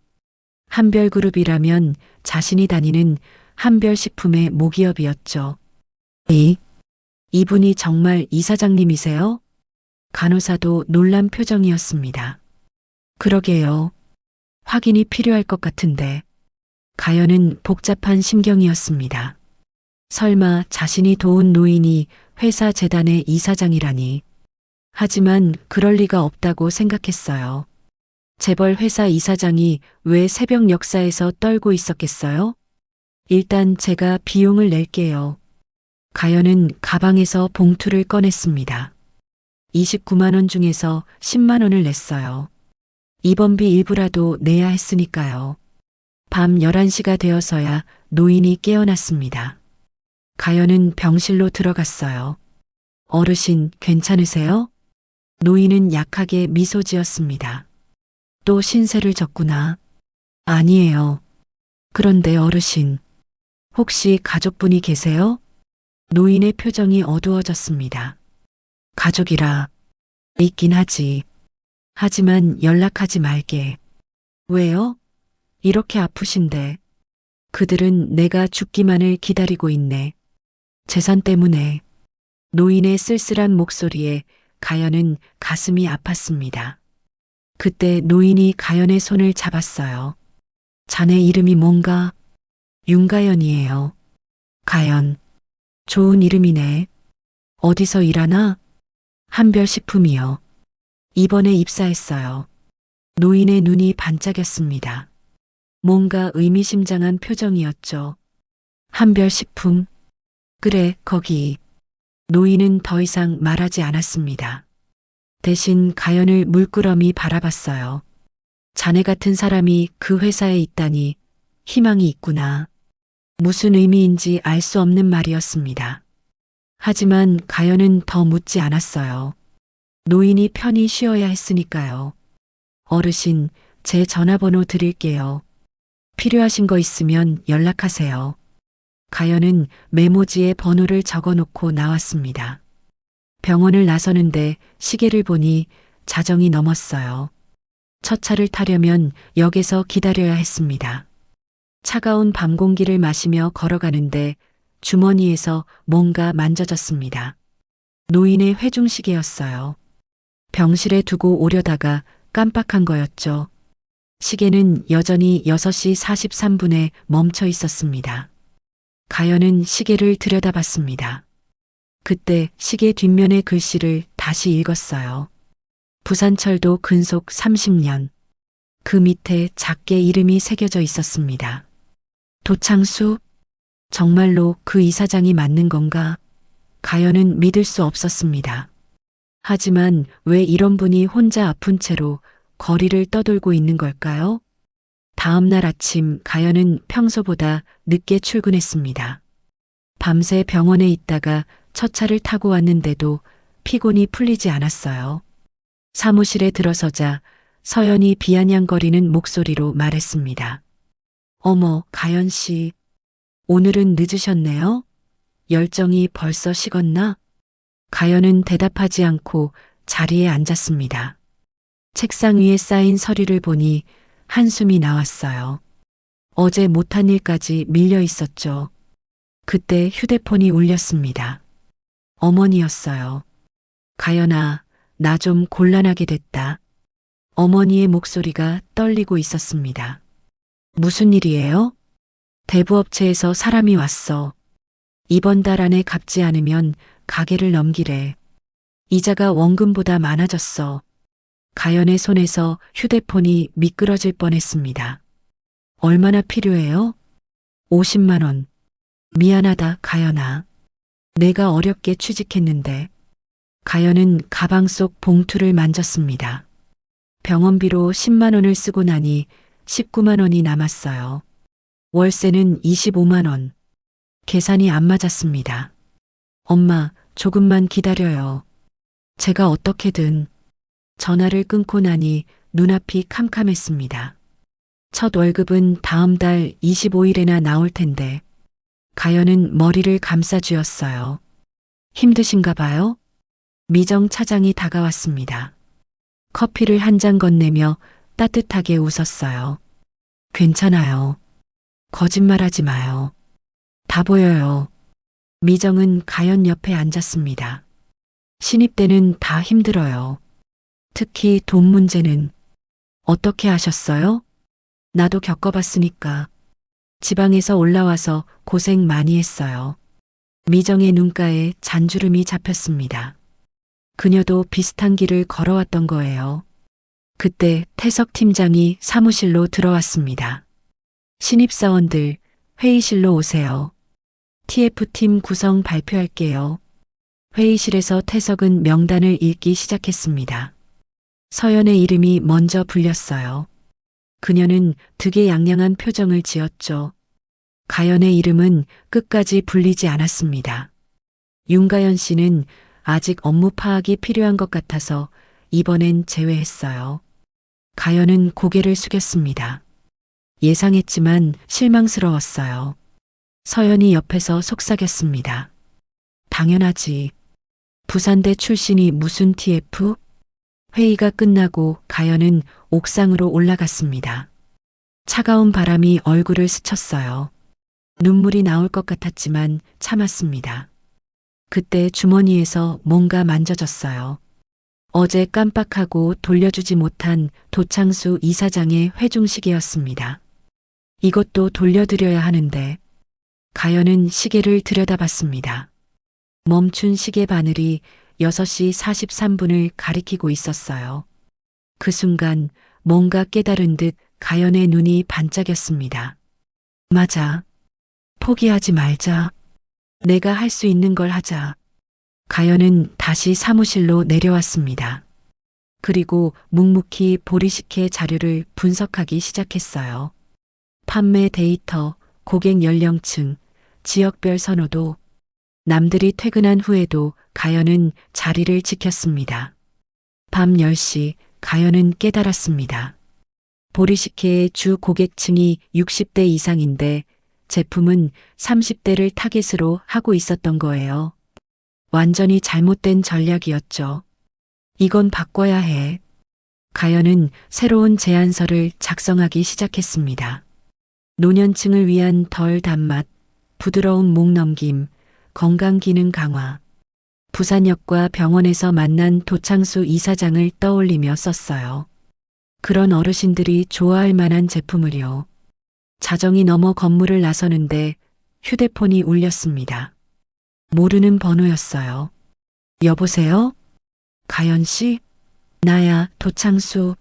한별그룹이라면 자신이 다니는 한별식품의 모기업이었죠. 이분이 정말 이사장님이세요? 간호사도 놀란 표정이었습니다. 그러게요. 확인이 필요할 것 같은데. 가연은 복잡한 심경이었습니다. 설마 자신이 도운 노인이 회사 재단의 이사장이라니. 하지만 그럴 리가 없다고 생각했어요. 재벌 회사 이사장이 왜 새벽 역사에서 떨고 있었겠어요? 일단 제가 비용을 낼게요. 가연은 가방에서 봉투를 꺼냈습니다. 29만 원 중에서 10만 원을 냈어요. 입원비 일부라도 내야 했으니까요. 밤 11시가 되어서야 노인이 깨어났습니다. 가연은 병실로 들어갔어요. 어르신, 괜찮으세요? 노인은 약하게 미소 지었습니다. 또 신세를 졌구나. 아니에요. 그런데 어르신, 혹시 가족분이 계세요? 노인의 표정이 어두워졌습니다. 가족이라 있긴 하지. 하지만 연락하지 말게. 왜요? 이렇게 아프신데. 그들은 내가 죽기만을 기다리고 있네. 재산 때문에. 노인의 쓸쓸한 목소리에 가연은 가슴이 아팠습니다. 그때 노인이 가연의 손을 잡았어요. 자네 이름이 뭔가? 윤가연이에요. 가연. 좋은 이름이네. 어디서 일하나? 한별식품이요. 이번에 입사했어요. 노인의 눈이 반짝였습니다. 뭔가 의미심장한 표정이었죠. 한별식품. 그래, 거기. 노인은 더 이상 말하지 않았습니다. 대신 가연을 물끄러미 바라봤어요. 자네 같은 사람이 그 회사에 있다니 희망이 있구나. 무슨 의미인지 알 수 없는 말이었습니다. 하지만 가연은 더 묻지 않았어요. 노인이 편히 쉬어야 했으니까요. 어르신, 제 전화번호 드릴게요. 필요하신 거 있으면 연락하세요. 가연은 메모지에 번호를 적어놓고 나왔습니다. 병원을 나서는데 시계를 보니 자정이 넘었어요. 첫 차를 타려면 역에서 기다려야 했습니다. 차가운 밤 공기를 마시며 걸어가는데 주머니에서 뭔가 만져졌습니다. 노인의 회중시계였어요. 병실에 두고 오려다가 깜빡한 거였죠. 시계는 여전히 6시 43분에 멈춰 있었습니다. 가연은 시계를 들여다봤습니다. 그때 시계 뒷면의 글씨를 다시 읽었어요. 부산철도 근속 30년. 그 밑에 작게 이름이 새겨져 있었습니다. 도창수? 정말로 그 이사장이 맞는 건가? 가연은 믿을 수 없었습니다. 하지만 왜 이런 분이 혼자 아픈 채로 거리를 떠돌고 있는 걸까요? 다음 날 아침 가연은 평소보다 늦게 출근했습니다. 밤새 병원에 있다가 첫 차를 타고 왔는데도 피곤이 풀리지 않았어요. 사무실에 들어서자 서연이 비아냥거리는 목소리로 말했습니다. 어머, 가연 씨. 오늘은 늦으셨네요? 열정이 벌써 식었나? 가연은 대답하지 않고 자리에 앉았습니다. 책상 위에 쌓인 서류를 보니 한숨이 나왔어요. 어제 못한 일까지 밀려 있었죠. 그때 휴대폰이 울렸습니다. 어머니였어요. 가연아, 나 좀 곤란하게 됐다. 어머니의 목소리가 떨리고 있었습니다. 무슨 일이에요? 대부업체에서 사람이 왔어. 이번 달 안에 갚지 않으면 가게를 넘기래. 이자가 원금보다 많아졌어. 가연의 손에서 휴대폰이 미끄러질 뻔했습니다. 얼마나 필요해요? 50만 원. 미안하다, 가연아. 내가 어렵게 취직했는데. 가연은 가방 속 봉투를 만졌습니다. 병원비로 10만 원을 쓰고 나니 19만 원이 남았어요. 월세는 25만 원. 계산이 안 맞았습니다. 엄마, 조금만 기다려요. 제가 어떻게든. 전화를 끊고 나니 눈앞이 캄캄했습니다. 첫 월급은 다음 달 25일에나 나올 텐데. 가연은 머리를 감싸 쥐었어요. 힘드신가 봐요? 미정 차장이 다가왔습니다. 커피를 한 잔 건네며 따뜻하게 웃었어요. 괜찮아요. 거짓말하지 마요. 다 보여요. 미정은 가연 옆에 앉았습니다. 신입 때는 다 힘들어요. 특히 돈 문제는. 어떻게 하셨어요? 나도 겪어봤으니까. 지방에서 올라와서 고생 많이 했어요. 미정의 눈가에 잔주름이 잡혔습니다. 그녀도 비슷한 길을 걸어왔던 거예요. 그때 태석 팀장이 사무실로 들어왔습니다. 신입사원들, 회의실로 오세요. TF팀 구성 발표할게요. 회의실에서 태석은 명단을 읽기 시작했습니다. 서연의 이름이 먼저 불렸어요. 그녀는 득의양양한 표정을 지었죠. 가연의 이름은 끝까지 불리지 않았습니다. 윤가연 씨는 아직 업무 파악이 필요한 것 같아서 이번엔 제외했어요. 가연은 고개를 숙였습니다. 예상했지만 실망스러웠어요. 서연이 옆에서 속삭였습니다. 당연하지. 부산대 출신이 무슨 TF? 회의가 끝나고 가연은 옥상으로 올라갔습니다. 차가운 바람이 얼굴을 스쳤어요. 눈물이 나올 것 같았지만 참았습니다. 그때 주머니에서 뭔가 만져졌어요. 어제 깜빡하고 돌려주지 못한 도창수 이사장의 회중시계였습니다. 이것도 돌려드려야 하는데. 가연은 시계를 들여다봤습니다. 멈춘 시계 바늘이 6시 43분을 가리키고 있었어요. 그 순간 뭔가 깨달은 듯 가연의 눈이 반짝였습니다. 맞아. 포기하지 말자. 내가 할 수 있는 걸 하자. 가연은 다시 사무실로 내려왔습니다. 그리고 묵묵히 보리식혜 자료를 분석하기 시작했어요. 판매 데이터, 고객 연령층, 지역별 선호도, 남들이 퇴근한 후에도 가연은 자리를 지켰습니다. 밤 10시 가연은 깨달았습니다. 보리식혜의 주 고객층이 60대 이상인데 제품은 30대를 타깃으로 하고 있었던 거예요. 완전히 잘못된 전략이었죠. 이건 바꿔야 해. 가연은 새로운 제안서를 작성하기 시작했습니다. 노년층을 위한 덜 단맛, 부드러운 목 넘김, 건강 기능 강화. 부산역과 병원에서 만난 도창수 이사장을 떠올리며 썼어요. 그런 어르신들이 좋아할 만한 제품을요. 자정이 넘어 건물을 나서는데 휴대폰이 울렸습니다. 모르는 번호였어요. 여보세요? 가연 씨? 나야, 도창수.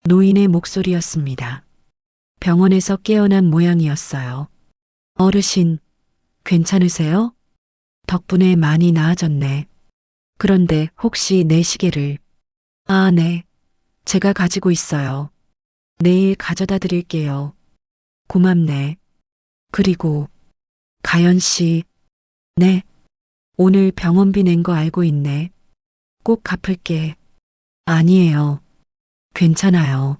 노인의 목소리였습니다. 병원에서 깨어난 모양이었어요. 어르신, 괜찮으세요? 덕분에 많이 나아졌네. 그런데 혹시 내 시계를. 아, 네. 제가 가지고 있어요. 내일 가져다 드릴게요. 고맙네. 그리고, 가연 씨. 네. 오늘 병원비 낸 거 알고 있네. 꼭 갚을게. 아니에요. 괜찮아요.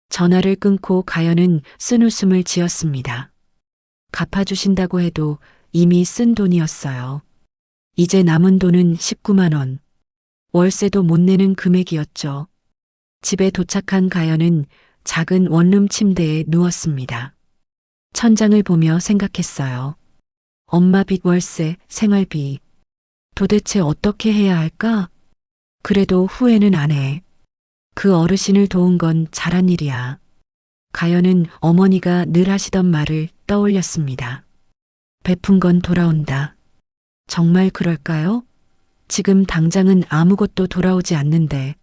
전화를 끊고 가연은 쓴웃음을 지었습니다. 갚아주신다고 해도 이미 쓴 돈이었어요. 이제 남은 돈은 19만 원. 월세도 못 내는 금액이었죠. 집에 도착한 가연은 작은 원룸 침대에 누웠습니다. 천장을 보며 생각했어요. 엄마 빚, 월세, 생활비. 도대체 어떻게 해야 할까? 그래도 후회는 안 해. 그 어르신을 도운 건 잘한 일이야. 가연은 어머니가 늘 하시던 말을 떠올렸습니다. 베푼 건 돌아온다. 정말 그럴까요? 지금 당장은 아무것도 돌아오지 않는데.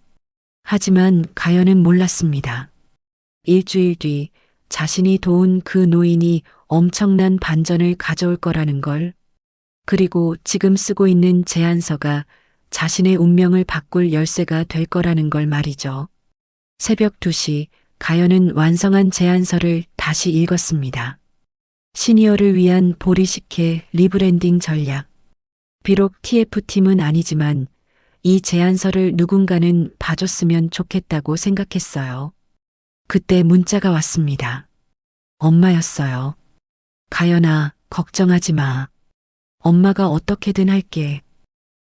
하지만 가연은 몰랐습니다. 일주일 뒤 자신이 도운 그 노인이 엄청난 반전을 가져올 거라는 걸. 그리고 지금 쓰고 있는 제안서가 자신의 운명을 바꿀 열쇠가 될 거라는 걸 말이죠. 새벽 2시 가연은 완성한 제안서를 다시 읽었습니다. 시니어를 위한 보리식혜 리브랜딩 전략. 비록 TF팀은 아니지만 이 제안서를 누군가는 봐줬으면 좋겠다고 생각했어요. 그때 문자가 왔습니다. 엄마였어요. 가연아, 걱정하지 마. 엄마가 어떻게든 할게.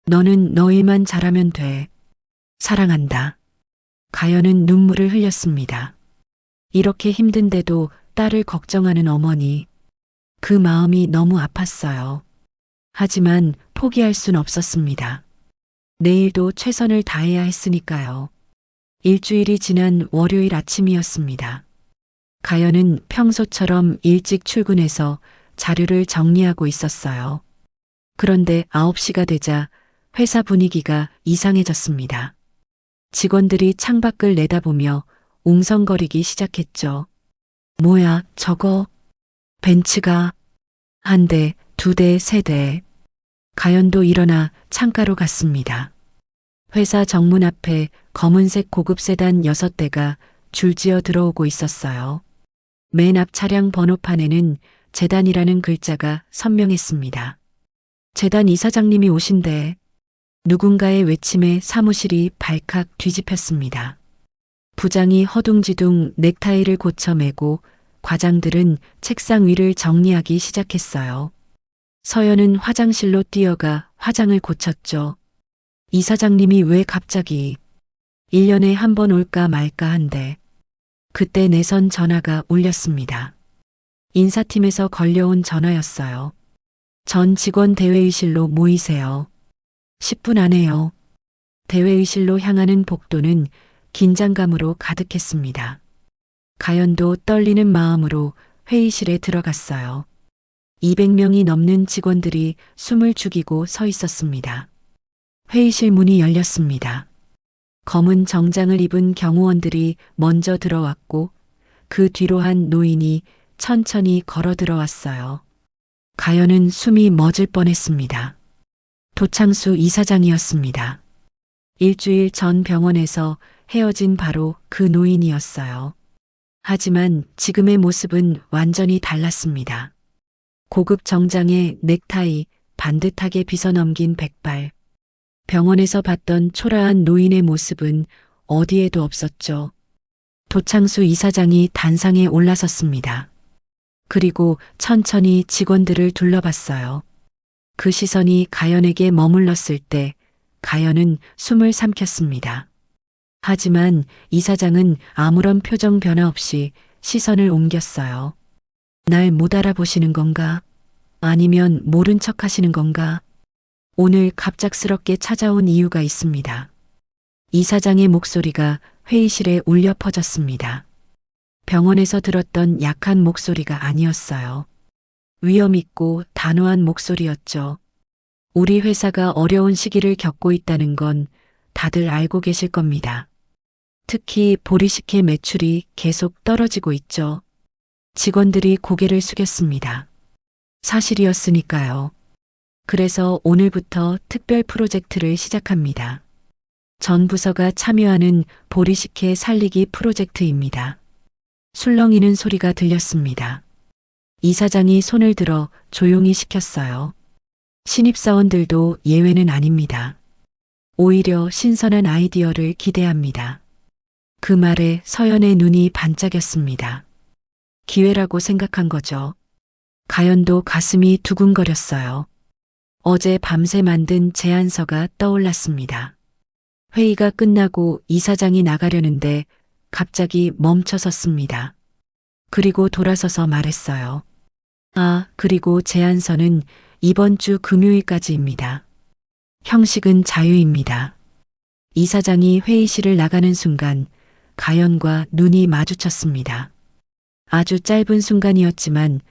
너는 너 일만 잘하면 돼. 사랑한다. 가연은 눈물을 흘렸습니다. 이렇게 힘든데도 딸을 걱정하는 어머니. 그 마음이 너무 아팠어요. 하지만 포기할 순 없었습니다. 내일도 최선을 다해야 했으니까요. 일주일이 지난 월요일 아침이었습니다. 가연은 평소처럼 일찍 출근해서 자료를 정리하고 있었어요. 그런데 9시가 되자 회사 분위기가 이상해졌습니다. 직원들이 창밖을 내다보며 웅성거리기 시작했죠. 뭐야, 저거? 벤츠가 한 대, 2대, 3대. 가연도 일어나 창가로 갔습니다. 회사 정문 앞에 검은색 고급 세단 6대가 줄지어 들어오고 있었어요. 맨 앞 차량 번호판에는 재단이라는 글자가 선명했습니다. 재단 이사장님이 오신대. 누군가의 외침에 사무실이 발칵 뒤집혔습니다. 부장이 허둥지둥 넥타이를 고쳐 매고 과장들은 책상 위를 정리하기 시작했어요. 서연은 화장실로 뛰어가 화장을 고쳤죠. 이 사장님이 왜 갑자기 1년에 한 번 올까 말까 한데 그때 내선 전화가 울렸습니다. 인사팀에서 걸려온 전화였어요. 전 직원 대회의실로 모이세요. 10분 안에요. 대회의실로 향하는 복도는 긴장감으로 가득했습니다. 가연도 떨리는 마음으로 회의실에 들어갔어요. 200명이 넘는 직원들이 숨을 죽이고 서 있었습니다. 회의실 문이 열렸습니다. 검은 정장을 입은 경호원들이 먼저 들어왔고 그 뒤로 한 노인이 천천히 걸어 들어왔어요. 가연은 숨이 멎을 뻔했습니다. 도창수 이사장이었습니다. 일주일 전 병원에서 헤어진 바로 그 노인이었어요. 하지만 지금의 모습은 완전히 달랐습니다. 고급 정장에 넥타이, 반듯하게 빗어넘긴 백발. 병원에서 봤던 초라한 노인의 모습은 어디에도 없었죠. 도창수 이사장이 단상에 올라섰습니다. 그리고 천천히 직원들을 둘러봤어요. 그 시선이 가연에게 머물렀을 때 가연은 숨을 삼켰습니다. 하지만 이사장은 아무런 표정 변화 없이 시선을 옮겼어요. 날 못 알아보시는 건가? 아니면 모른 척 하시는 건가? 오늘 갑작스럽게 찾아온 이유가 있습니다. 이사장의 목소리가 회의실에 울려 퍼졌습니다. 병원에서 들었던 약한 목소리가 아니었어요. 위험 있고 단호한 목소리였죠. 우리 회사가 어려운 시기를 겪고 있다는 건 다들 알고 계실 겁니다. 특히 보리식혜 매출이 계속 떨어지고 있죠. 직원들이 고개를 숙였습니다. 사실이었으니까요. 그래서 오늘부터 특별 프로젝트를 시작합니다. 전 부서가 참여하는 보리식혜 살리기 프로젝트입니다. 술렁이는 소리가 들렸습니다. 이사장이 손을 들어 조용히 시켰어요. 신입사원들도 예외는 아닙니다. 오히려 신선한 아이디어를 기대합니다. 그 말에 서연의 눈이 반짝였습니다. 기회라고 생각한 거죠. 가연도 가슴이 두근거렸어요. 어제 밤새 만든 제안서가 떠올랐습니다. 회의가 끝나고 이사장이 나가려는데 갑자기 멈춰섰습니다. 그리고 돌아서서 말했어요. 그리고 제안서는 이번 주 금요일까지입니다. 형식은 자유입니다. 이사장이 회의실을 나가는 순간 가연과 눈이 마주쳤습니다. 아주 짧은 순간이었지만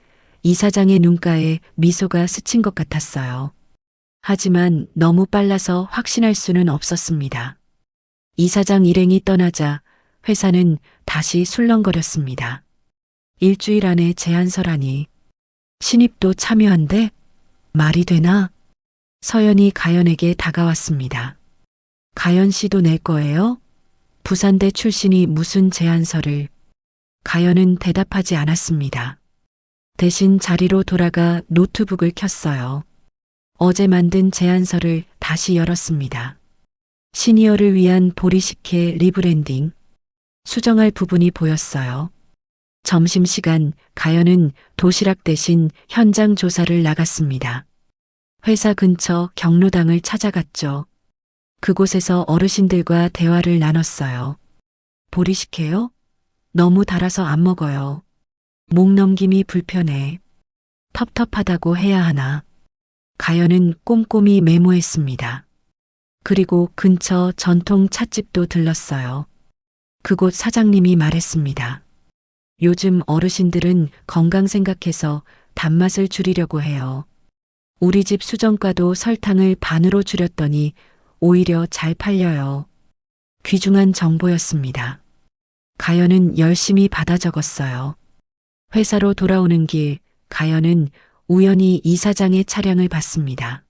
이사장의 눈가에 미소가 스친 것 같았어요. 하지만 너무 빨라서 확신할 수는 없었습니다. 이사장 일행이 떠나자 회사는 다시 술렁거렸습니다. 일주일 안에 제안서라니. 신입도 참여한대? 말이 되나? 서연이 가연에게 다가왔습니다. 가연 씨도 낼 거예요? 부산대 출신이 무슨 제안서를. 가연은 대답하지 않았습니다. 대신 자리로 돌아가 노트북을 켰어요. 어제 만든 제안서를 다시 열었습니다. 시니어를 위한 보리식혜 리브랜딩. 수정할 부분이 보였어요. 점심시간 가연은 도시락 대신 현장 조사를 나갔습니다. 회사 근처 경로당을 찾아갔죠. 그곳에서 어르신들과 대화를 나눴어요. 보리식혜요? 너무 달아서 안 먹어요. 목 넘김이 불편해. 텁텁하다고 해야 하나. 가연은 꼼꼼히 메모했습니다. 그리고 근처 전통 찻집도 들렀어요. 그곳 사장님이 말했습니다. 요즘 어르신들은 건강 생각해서 단맛을 줄이려고 해요. 우리 집 수정과도 설탕을 반으로 줄였더니 오히려 잘 팔려요. 귀중한 정보였습니다. 가연은 열심히 받아 적었어요. 회사로 돌아오는 길, 가연은 우연히 이사장의 차량을 봤습니다.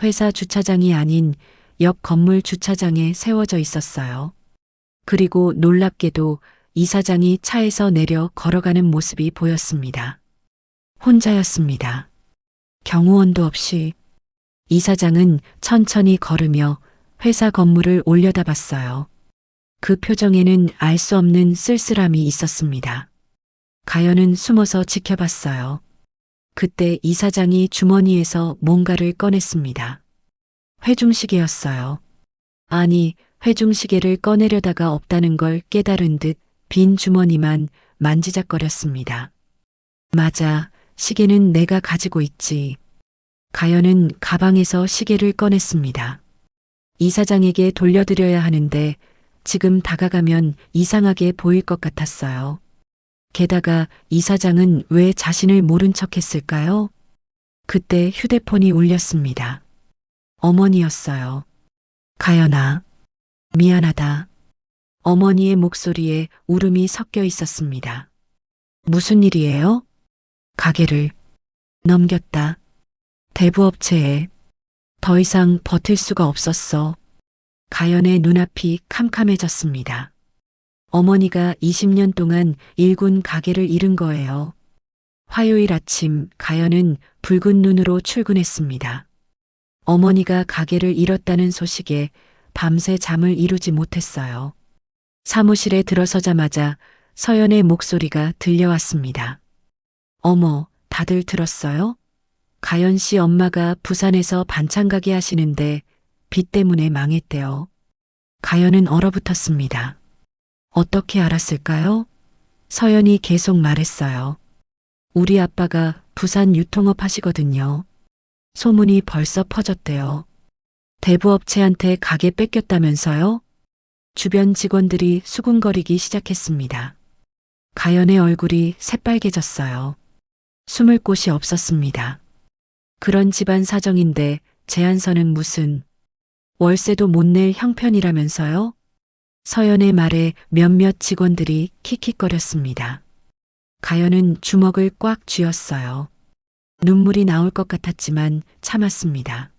회사 주차장이 아닌 옆 건물 주차장에 세워져 있었어요. 그리고 놀랍게도 이사장이 차에서 내려 걸어가는 모습이 보였습니다. 혼자였습니다. 경호원도 없이. 이사장은 천천히 걸으며 회사 건물을 올려다봤어요. 그 표정에는 알 수 없는 쓸쓸함이 있었습니다. 가연은 숨어서 지켜봤어요. 그때 이사장이 주머니에서 뭔가를 꺼냈습니다. 회중시계였어요. 아니, 회중시계를 꺼내려다가 없다는 걸 깨달은 듯 빈 주머니만 만지작거렸습니다. 맞아, 시계는 내가 가지고 있지. 가연은 가방에서 시계를 꺼냈습니다. 이사장에게 돌려드려야 하는데 지금 다가가면 이상하게 보일 것 같았어요. 게다가 이사장은 왜 자신을 모른 척 했을까요? 그때 휴대폰이 울렸습니다. 어머니였어요. 가연아, 미안하다. 어머니의 목소리에 울음이 섞여 있었습니다. 무슨 일이에요? 가게를 넘겼다. 대부업체에 더 이상 버틸 수가 없었어. 가연의 눈앞이 캄캄해졌습니다. 어머니가 20년 동안 일군 가게를 잃은 거예요. 화요일 아침 가연은 붉은 눈으로 출근했습니다. 어머니가 가게를 잃었다는 소식에 밤새 잠을 이루지 못했어요. 사무실에 들어서자마자 서연의 목소리가 들려왔습니다. 어머, 다들 들었어요? 가연 씨 엄마가 부산에서 반찬 가게 하시는데 빚 때문에 망했대요. 가연은 얼어붙었습니다. 어떻게 알았을까요? 서연이 계속 말했어요. 우리 아빠가 부산 유통업 하시거든요. 소문이 벌써 퍼졌대요. 대부업체한테 가게 뺏겼다면서요? 주변 직원들이 수군거리기 시작했습니다. 가연의 얼굴이 새빨개졌어요. 숨을 곳이 없었습니다. 그런 집안 사정인데 제안서는 무슨 월세도 못 낼 형편이라면서요? 서연의 말에 몇몇 직원들이 킥킥거렸습니다. 가연은 주먹을 꽉 쥐었어요. 눈물이 나올 것 같았지만 참았습니다.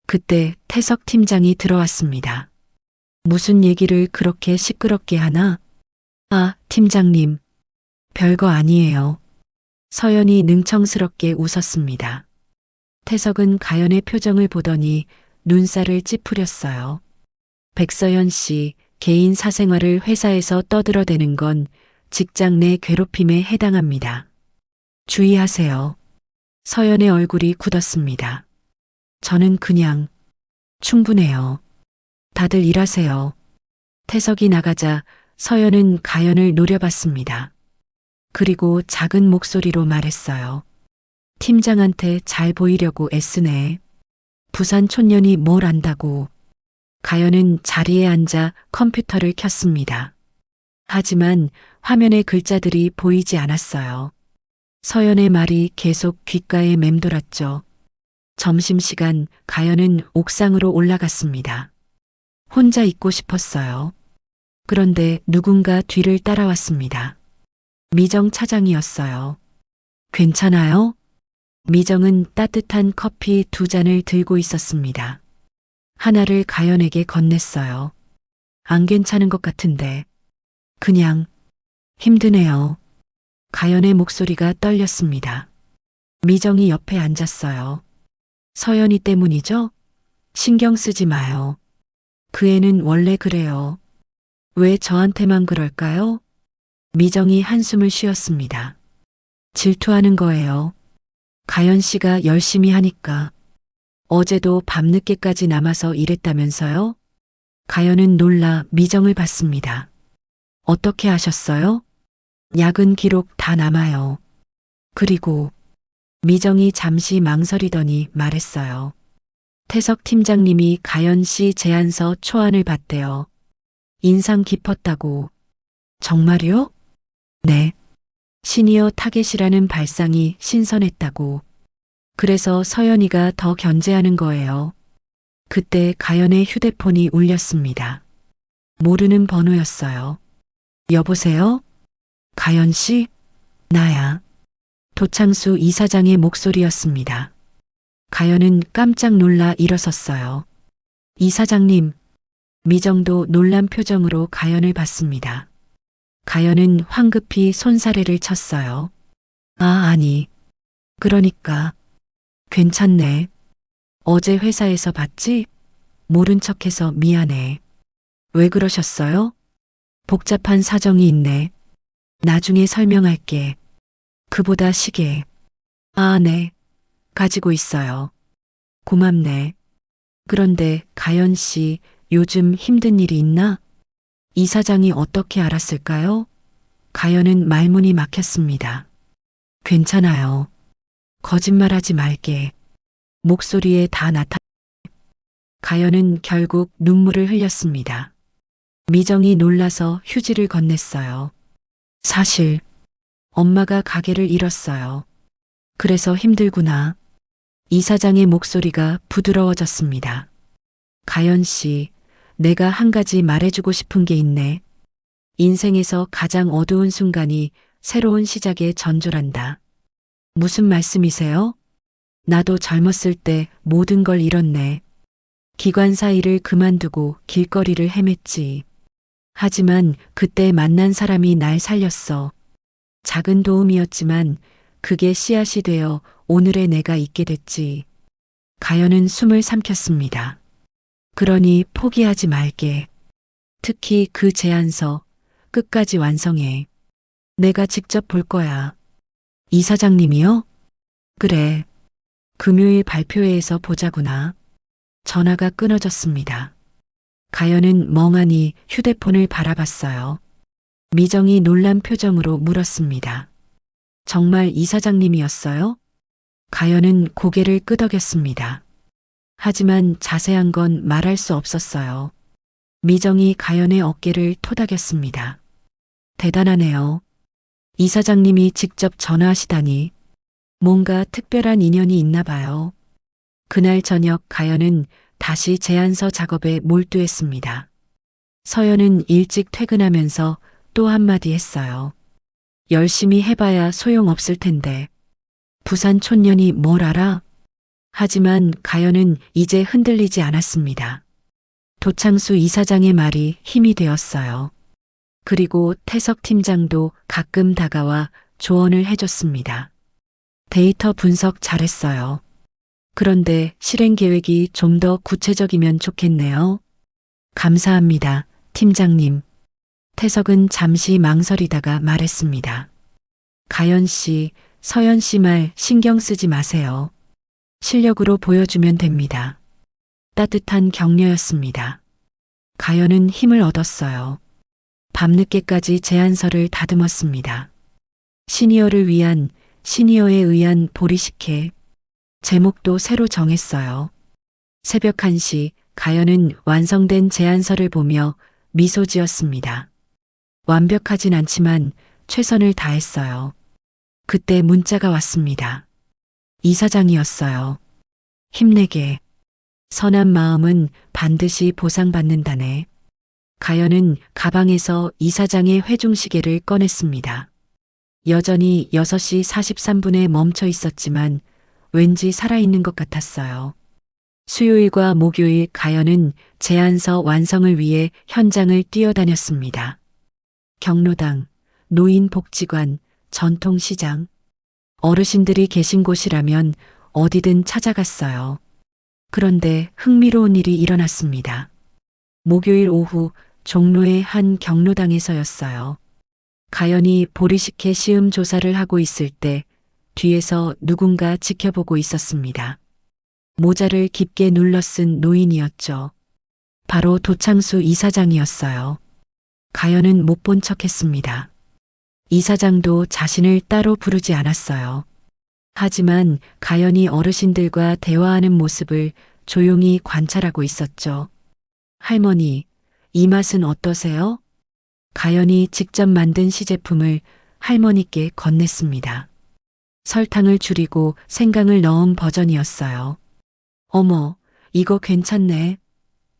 그때 태석 팀장이 들어왔습니다. 무슨 얘기를 그렇게 시끄럽게 하나? 아, 팀장님. 별거 아니에요. 서연이 능청스럽게 웃었습니다. 태석은 가연의 표정을 보더니 눈살을 찌푸렸어요. 백서연 씨, 개인 사생활을 회사에서 떠들어대는 건 직장 내 괴롭힘에 해당합니다. 주의하세요. 서연의 얼굴이 굳었습니다. 저는 그냥 충분해요. 다들 일하세요. 태석이 나가자 서연은 가연을 노려봤습니다. 그리고 작은 목소리로 말했어요. 팀장한테 잘 보이려고 애쓰네. 부산 촌년이 뭘 안다고. 가연은 자리에 앉아 컴퓨터를 켰습니다. 하지만 화면에 글자들이 보이지 않았어요. 서연의 말이 계속 귓가에 맴돌았죠. 점심시간 가연은 옥상으로 올라갔습니다. 혼자 있고 싶었어요. 그런데 누군가 뒤를 따라왔습니다. 미정 차장이었어요. 괜찮아요? 미정은 따뜻한 커피 2잔을 들고 있었습니다. 하나를 가연에게 건넸어요. 안 괜찮은 것 같은데. 그냥 힘드네요. 가연의 목소리가 떨렸습니다. 미정이 옆에 앉았어요. 서연이 때문이죠? 신경 쓰지 마요. 그 애는 원래 그래요. 왜 저한테만 그럴까요? 미정이 한숨을 쉬었습니다. 질투하는 거예요. 가연 씨가 열심히 하니까. 어제도 밤늦게까지 남아서 일했다면서요? 가연은 놀라 미정을 봤습니다. 어떻게 하셨어요? 야근 기록 다 남아요. 그리고 미정이 잠시 망설이더니 말했어요. 태석 팀장님이 가연 씨 제안서 초안을 봤대요. 인상 깊었다고. 정말요? 네. 시니어 타겟이라는 발상이 신선했다고. 그래서 서연이가 더 견제하는 거예요. 그때 가연의 휴대폰이 울렸습니다. 모르는 번호였어요. 여보세요? 가연 씨? 나야. 도창수 이사장의 목소리였습니다. 가연은 깜짝 놀라 일어섰어요. 이사장님. 미정도 놀란 표정으로 가연을 봤습니다. 가연은 황급히 손사래를 쳤어요. 아, 아니. 그러니까. 괜찮네. 어제 회사에서 봤지? 모른 척해서 미안해. 왜 그러셨어요? 복잡한 사정이 있네. 나중에 설명할게. 그보다 시계. 아, 네. 가지고 있어요. 고맙네. 그런데 가연 씨, 요즘 힘든 일이 있나? 이사장이 어떻게 알았을까요? 가연은 말문이 막혔습니다. 괜찮아요. 거짓말하지 말게. 목소리에 다 나타. 가연은 결국 눈물을 흘렸습니다. 미정이 놀라서 휴지를 건넸어요. 사실 엄마가 가게를 잃었어요. 그래서 힘들구나. 이사장의 목소리가 부드러워졌습니다. 가연 씨, 내가 한 가지 말해주고 싶은 게 있네. 인생에서 가장 어두운 순간이 새로운 시작에 전조란다. 무슨 말씀이세요? 나도 젊었을 때 모든 걸 잃었네. 기관사 일을 그만두고 길거리를 헤맸지. 하지만 그때 만난 사람이 날 살렸어. 작은 도움이었지만 그게 씨앗이 되어 오늘의 내가 있게 됐지. 가연은 숨을 삼켰습니다. 그러니 포기하지 말게. 특히 그 제안서 끝까지 완성해. 내가 직접 볼 거야. 이사장님이요? 그래. 금요일 발표회에서 보자구나. 전화가 끊어졌습니다. 가연은 멍하니 휴대폰을 바라봤어요. 미정이 놀란 표정으로 물었습니다. 정말 이사장님이었어요? 가연은 고개를 끄덕였습니다. 하지만 자세한 건 말할 수 없었어요. 미정이 가연의 어깨를 토닥였습니다. 대단하네요. 이사장님이 직접 전화하시다니. 뭔가 특별한 인연이 있나 봐요. 그날 저녁 가연은 다시 제안서 작업에 몰두했습니다. 서연은 일찍 퇴근하면서 또 한마디 했어요. 열심히 해봐야 소용없을 텐데. 부산 촌년이 뭘 알아? 하지만 가연은 이제 흔들리지 않았습니다. 도창수 이사장의 말이 힘이 되었어요. 그리고 태석 팀장도 가끔 다가와 조언을 해줬습니다. 데이터 분석 잘했어요. 그런데 실행 계획이 좀 더 구체적이면 좋겠네요. 감사합니다, 팀장님. 태석은 잠시 망설이다가 말했습니다. 가연 씨, 서연 씨 말 신경 쓰지 마세요. 실력으로 보여주면 됩니다. 따뜻한 격려였습니다. 가연은 힘을 얻었어요. 밤늦게까지 제안서를 다듬었습니다. 시니어에 의한 보리식혜. 제목도 새로 정했어요. 새벽 1시 가연은 완성된 제안서를 보며 미소 지었습니다. 완벽하진 않지만 최선을 다했어요. 그때 문자가 왔습니다. 이사장이었어요. 힘내게. 선한 마음은 반드시 보상받는다네. 가연은 가방에서 이사장의 회중시계를 꺼냈습니다. 여전히 6시 43분에 멈춰 있었지만 왠지 살아있는 것 같았어요. 수요일과 목요일 가연은 제안서 완성을 위해 현장을 뛰어다녔습니다. 경로당, 노인복지관, 전통시장. 어르신들이 계신 곳이라면 어디든 찾아갔어요. 그런데 흥미로운 일이 일어났습니다. 목요일 오후 종로의 한 경로당에서였어요. 가연이 보리식혜 시음 조사를 하고 있을 때 뒤에서 누군가 지켜보고 있었습니다. 모자를 깊게 눌러 쓴 노인이었죠. 바로 도창수 이사장이었어요. 가연은 못 본 척했습니다. 이사장도 자신을 따로 부르지 않았어요. 하지만 가연이 어르신들과 대화하는 모습을 조용히 관찰하고 있었죠. 할머니, 이 맛은 어떠세요? 가연이 직접 만든 시제품을 할머니께 건넸습니다. 설탕을 줄이고 생강을 넣은 버전이었어요. 어머, 이거 괜찮네.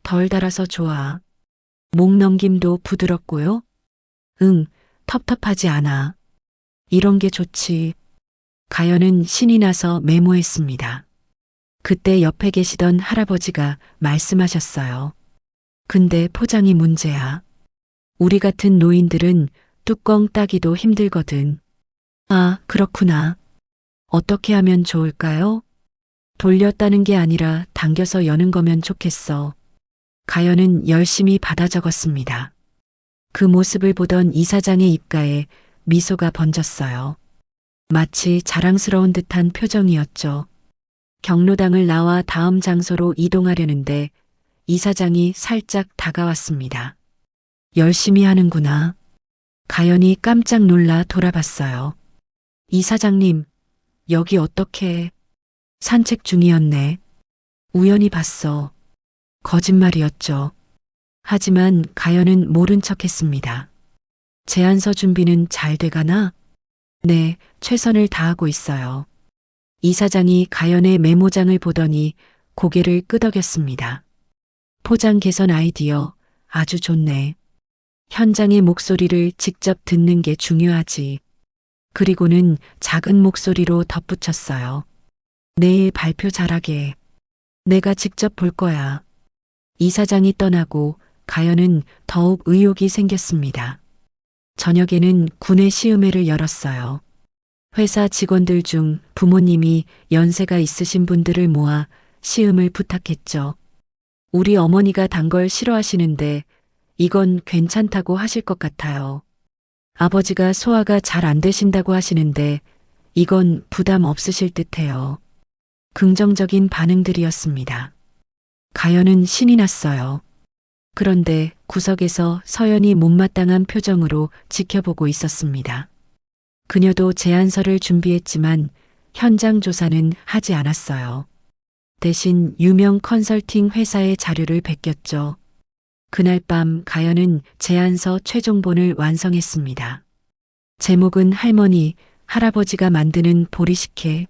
덜 달아서 좋아. 목 넘김도 부드럽고요. 응, 텁텁하지 않아. 이런 게 좋지. 가연은 신이 나서 메모했습니다. 그때 옆에 계시던 할아버지가 말씀하셨어요. 근데 포장이 문제야. 우리 같은 노인들은 뚜껑 따기도 힘들거든. 아, 그렇구나. 어떻게 하면 좋을까요? 돌렸다는 게 아니라 당겨서 여는 거면 좋겠어. 가연은 열심히 받아 적었습니다. 그 모습을 보던 이사장의 입가에 미소가 번졌어요. 마치 자랑스러운 듯한 표정이었죠. 경로당을 나와 다음 장소로 이동하려는데 이사장이 살짝 다가왔습니다. 열심히 하는구나. 가연이 깜짝 놀라 돌아봤어요. 이사장님, 여기 어떻게? 산책 중이었네. 우연히 봤어. 거짓말이었죠. 하지만 가연은 모른 척 했습니다. 제안서 준비는 잘 돼가나? 네, 최선을 다하고 있어요. 이사장이 가연의 메모장을 보더니 고개를 끄덕였습니다. 포장 개선 아이디어 아주 좋네. 현장의 목소리를 직접 듣는 게 중요하지. 그리고는 작은 목소리로 덧붙였어요. 내일 발표 잘하게. 내가 직접 볼 거야. 이사장이 떠나고 가연은 더욱 의욕이 생겼습니다. 저녁에는 구내 시음회를 열었어요. 회사 직원들 중 부모님이 연세가 있으신 분들을 모아 시음을 부탁했죠. 우리 어머니가 단 걸 싫어하시는데 이건 괜찮다고 하실 것 같아요. 아버지가 소화가 잘 안 되신다고 하시는데 이건 부담 없으실 듯해요. 긍정적인 반응들이었습니다. 가연은 신이 났어요. 그런데 구석에서 서연이 못마땅한 표정으로 지켜보고 있었습니다. 그녀도 제안서를 준비했지만 현장 조사는 하지 않았어요. 대신 유명 컨설팅 회사의 자료를 베꼈죠. 그날 밤 가연은 제안서 최종본을 완성했습니다. 제목은 할머니, 할아버지가 만드는 보리식혜.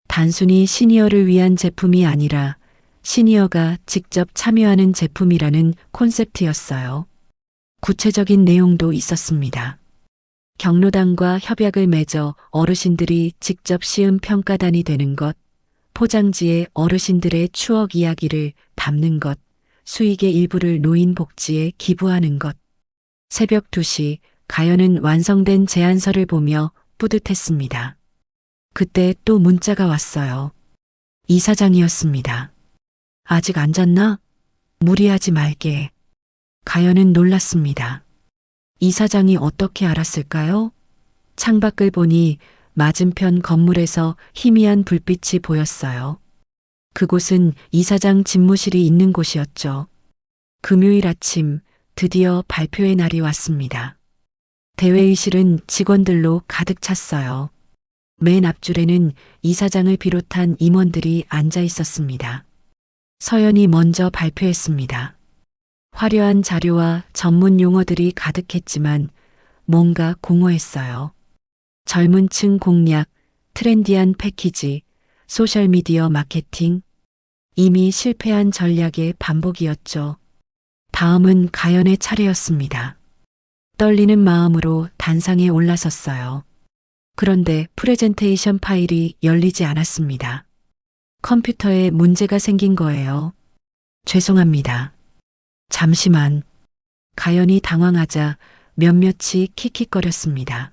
단순히 시니어를 위한 제품이 아니라 시니어가 직접 참여하는 제품이라는 콘셉트였어요. 구체적인 내용도 있었습니다. 경로당과 협약을 맺어 어르신들이 직접 시음 평가단이 되는 것, 포장지에 어르신들의 추억 이야기를 담는 것, 수익의 일부를 노인 복지에 기부하는 것. 새벽 2시 가연은 완성된 제안서를 보며 뿌듯했습니다. 그때 또 문자가 왔어요. 이사장이었습니다. 아직 안 잤나? 무리하지 말게. 가연은 놀랐습니다. 이사장이 어떻게 알았을까요? 창밖을 보니 맞은편 건물에서 희미한 불빛이 보였어요. 그곳은 이사장 집무실이 있는 곳이었죠. 금요일 아침 드디어 발표의 날이 왔습니다. 대회의실은 직원들로 가득 찼어요. 맨 앞줄에는 이사장을 비롯한 임원들이 앉아 있었습니다. 서연이 먼저 발표했습니다. 화려한 자료와 전문 용어들이 가득했지만 뭔가 공허했어요. 젊은 층 공략, 트렌디한 패키지, 소셜미디어 마케팅, 이미 실패한 전략의 반복이었죠. 다음은 가연의 차례였습니다. 떨리는 마음으로 단상에 올라섰어요. 그런데 프레젠테이션 파일이 열리지 않았습니다. 컴퓨터에 문제가 생긴 거예요. 죄송합니다. 잠시만. 가연이 당황하자 몇몇이 킥킥거렸습니다.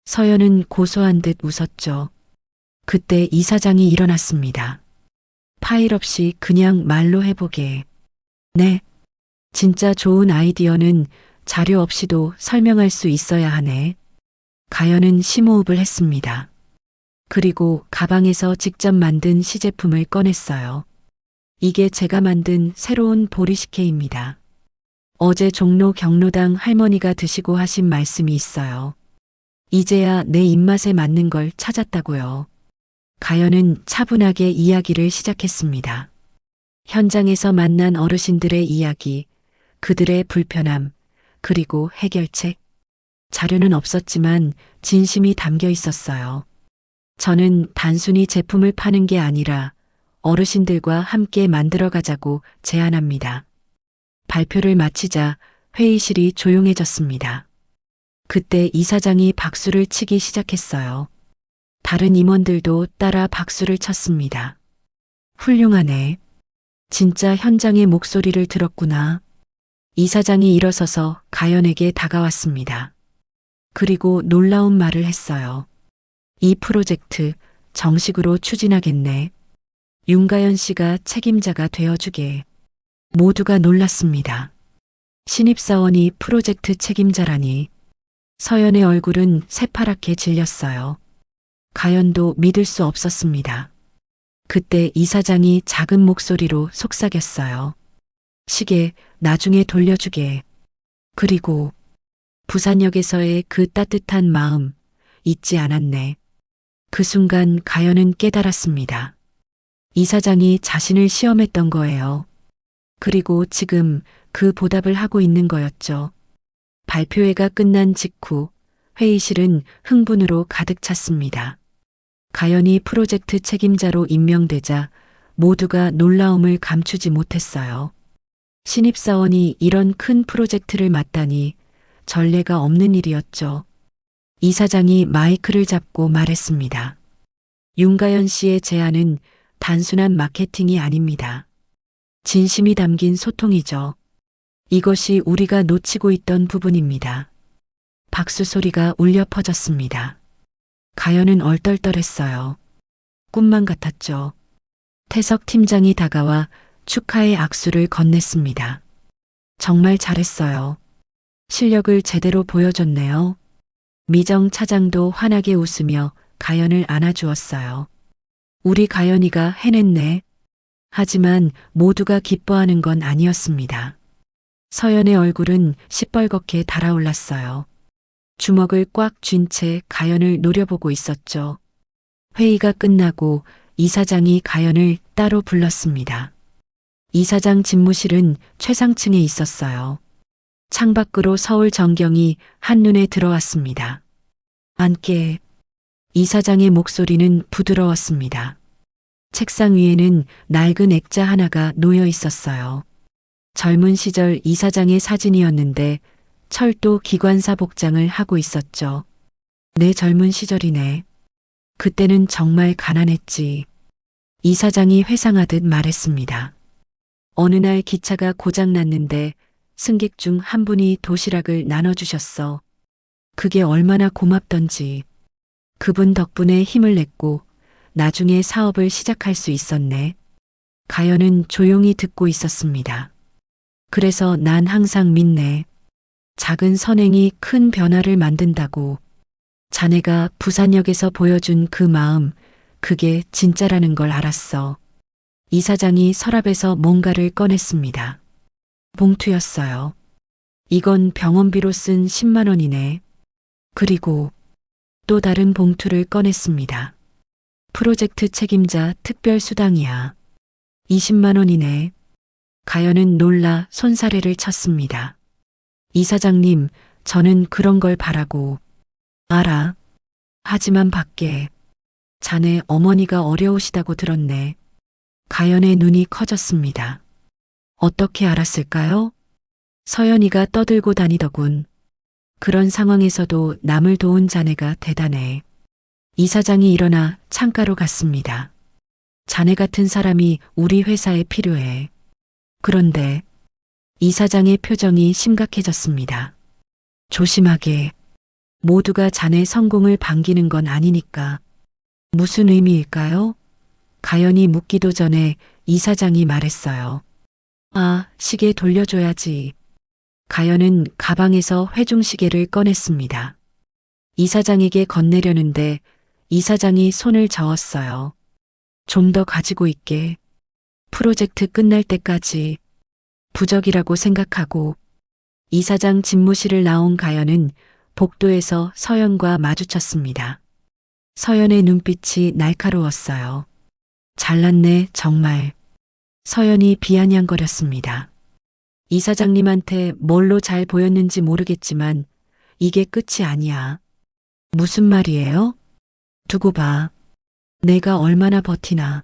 서연은 고소한 듯 웃었죠. 그때 이사장이 일어났습니다. 파일 없이 그냥 말로 해보게. 네. 진짜 좋은 아이디어는 자료 없이도 설명할 수 있어야 하네. 가연은 심호흡을 했습니다. 그리고 가방에서 직접 만든 시제품을 꺼냈어요. 이게 제가 만든 새로운 보리식혜입니다. 어제 종로 경로당 할머니가 드시고 하신 말씀이 있어요. 이제야 내 입맛에 맞는 걸 찾았다고요. 가연은 차분하게 이야기를 시작했습니다. 현장에서 만난 어르신들의 이야기, 그들의 불편함, 그리고 해결책. 자료는 없었지만 진심이 담겨 있었어요. 저는 단순히 제품을 파는 게 아니라 어르신들과 함께 만들어가자고 제안합니다. 발표를 마치자 회의실이 조용해졌습니다. 그때 이사장이 박수를 치기 시작했어요. 다른 임원들도 따라 박수를 쳤습니다. 훌륭하네. 진짜 현장의 목소리를 들었구나. 이사장이 일어서서 가연에게 다가왔습니다. 그리고 놀라운 말을 했어요. 이 프로젝트 정식으로 추진하겠네. 윤가연 씨가 책임자가 되어주게. 모두가 놀랐습니다. 신입사원이 프로젝트 책임자라니. 서연의 얼굴은 새파랗게 질렸어요. 가연도 믿을 수 없었습니다. 그때 이사장이 작은 목소리로 속삭였어요. 시계 나중에 돌려주게. 그리고 부산역에서의 그 따뜻한 마음 잊지 않았네. 그 순간 가연은 깨달았습니다. 이사장이 자신을 시험했던 거예요. 그리고 지금 그 보답을 하고 있는 거였죠. 발표회가 끝난 직후 회의실은 흥분으로 가득 찼습니다. 가연이 프로젝트 책임자로 임명되자 모두가 놀라움을 감추지 못했어요. 신입사원이 이런 큰 프로젝트를 맡다니 전례가 없는 일이었죠. 이사장이 마이크를 잡고 말했습니다. 윤가연 씨의 제안은 단순한 마케팅이 아닙니다. 진심이 담긴 소통이죠. 이것이 우리가 놓치고 있던 부분입니다. 박수 소리가 울려 퍼졌습니다. 가연은 얼떨떨했어요. 꿈만 같았죠. 태석 팀장이 다가와 축하의 악수를 건넸습니다. 정말 잘했어요. 실력을 제대로 보여줬네요. 미정 차장도 환하게 웃으며 가연을 안아주었어요. 우리 가연이가 해냈네. 하지만 모두가 기뻐하는 건 아니었습니다. 서연의 얼굴은 시뻘겋게 달아올랐어요. 주먹을 꽉 쥔 채 가연을 노려보고 있었죠. 회의가 끝나고 이사장이 가연을 따로 불렀습니다. 이사장 집무실은 최상층에 있었어요. 창밖으로 서울 전경이 한눈에 들어왔습니다. 앉게. 이사장의 목소리는 부드러웠습니다. 책상 위에는 낡은 액자 하나가 놓여 있었어요. 젊은 시절 이사장의 사진이었는데 철도 기관사 복장을 하고 있었죠. 내 젊은 시절이네. 그때는 정말 가난했지. 이사장이 회상하듯 말했습니다. 어느 날 기차가 고장났는데 승객 중 한 분이 도시락을 나눠주셨어. 그게 얼마나 고맙던지. 그분 덕분에 힘을 냈고 나중에 사업을 시작할 수 있었네. 가연은 조용히 듣고 있었습니다. 그래서 난 항상 믿네. 작은 선행이 큰 변화를 만든다고. 자네가 부산역에서 보여준 그 마음, 그게 진짜라는 걸 알았어. 이사장이 서랍에서 뭔가를 꺼냈습니다. 봉투였어요. 이건 병원비로 쓴 10만 원이네. 그리고 또 다른 봉투를 꺼냈습니다. 프로젝트 책임자 특별 수당이야. 20만 원이네. 가연은 놀라 손사래를 쳤습니다. 이사장님, 저는 그런 걸 바라고. 알아. 하지만 밖에. 자네 어머니가 어려우시다고 들었네. 가연의 눈이 커졌습니다. 어떻게 알았을까요? 서연이가 떠들고 다니더군. 그런 상황에서도 남을 도운 자네가 대단해. 이사장이 일어나 창가로 갔습니다. 자네 같은 사람이 우리 회사에 필요해. 그런데 이사장의 표정이 심각해졌습니다. 조심하게. 모두가 자네 성공을 반기는 건 아니니까. 무슨 의미일까요? 가연이 묻기도 전에 이사장이 말했어요. 아, 시계 돌려줘야지. 가연은 가방에서 회중시계를 꺼냈습니다. 이사장에게 건네려는데 이사장이 손을 저었어요. 좀 더 가지고 있게. 프로젝트 끝날 때까지. 부적이라고 생각하고. 이사장 집무실을 나온 가연은 복도에서 서연과 마주쳤습니다. 서연의 눈빛이 날카로웠어요. 잘났네, 정말. 서연이 비아냥거렸습니다. 이사장님한테 뭘로 잘 보였는지 모르겠지만 이게 끝이 아니야. 무슨 말이에요? 두고 봐. 내가 얼마나 버티나.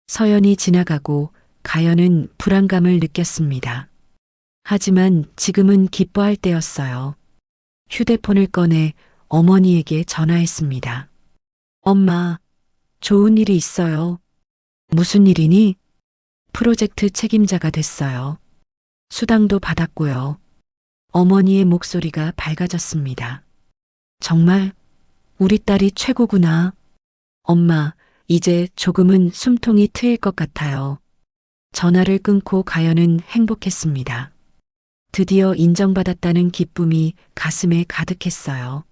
서연이 지나가고 가연은 불안감을 느꼈습니다. 하지만 지금은 기뻐할 때였어요. 휴대폰을 꺼내 어머니에게 전화했습니다. 엄마, 좋은 일이 있어요. 무슨 일이니? 프로젝트 책임자가 됐어요. 수당도 받았고요. 어머니의 목소리가 밝아졌습니다. 정말 우리 딸이 최고구나. 엄마, 이제 조금은 숨통이 트일 것 같아요. 전화를 끊고 가연은 행복했습니다. 드디어 인정받았다는 기쁨이 가슴에 가득했어요.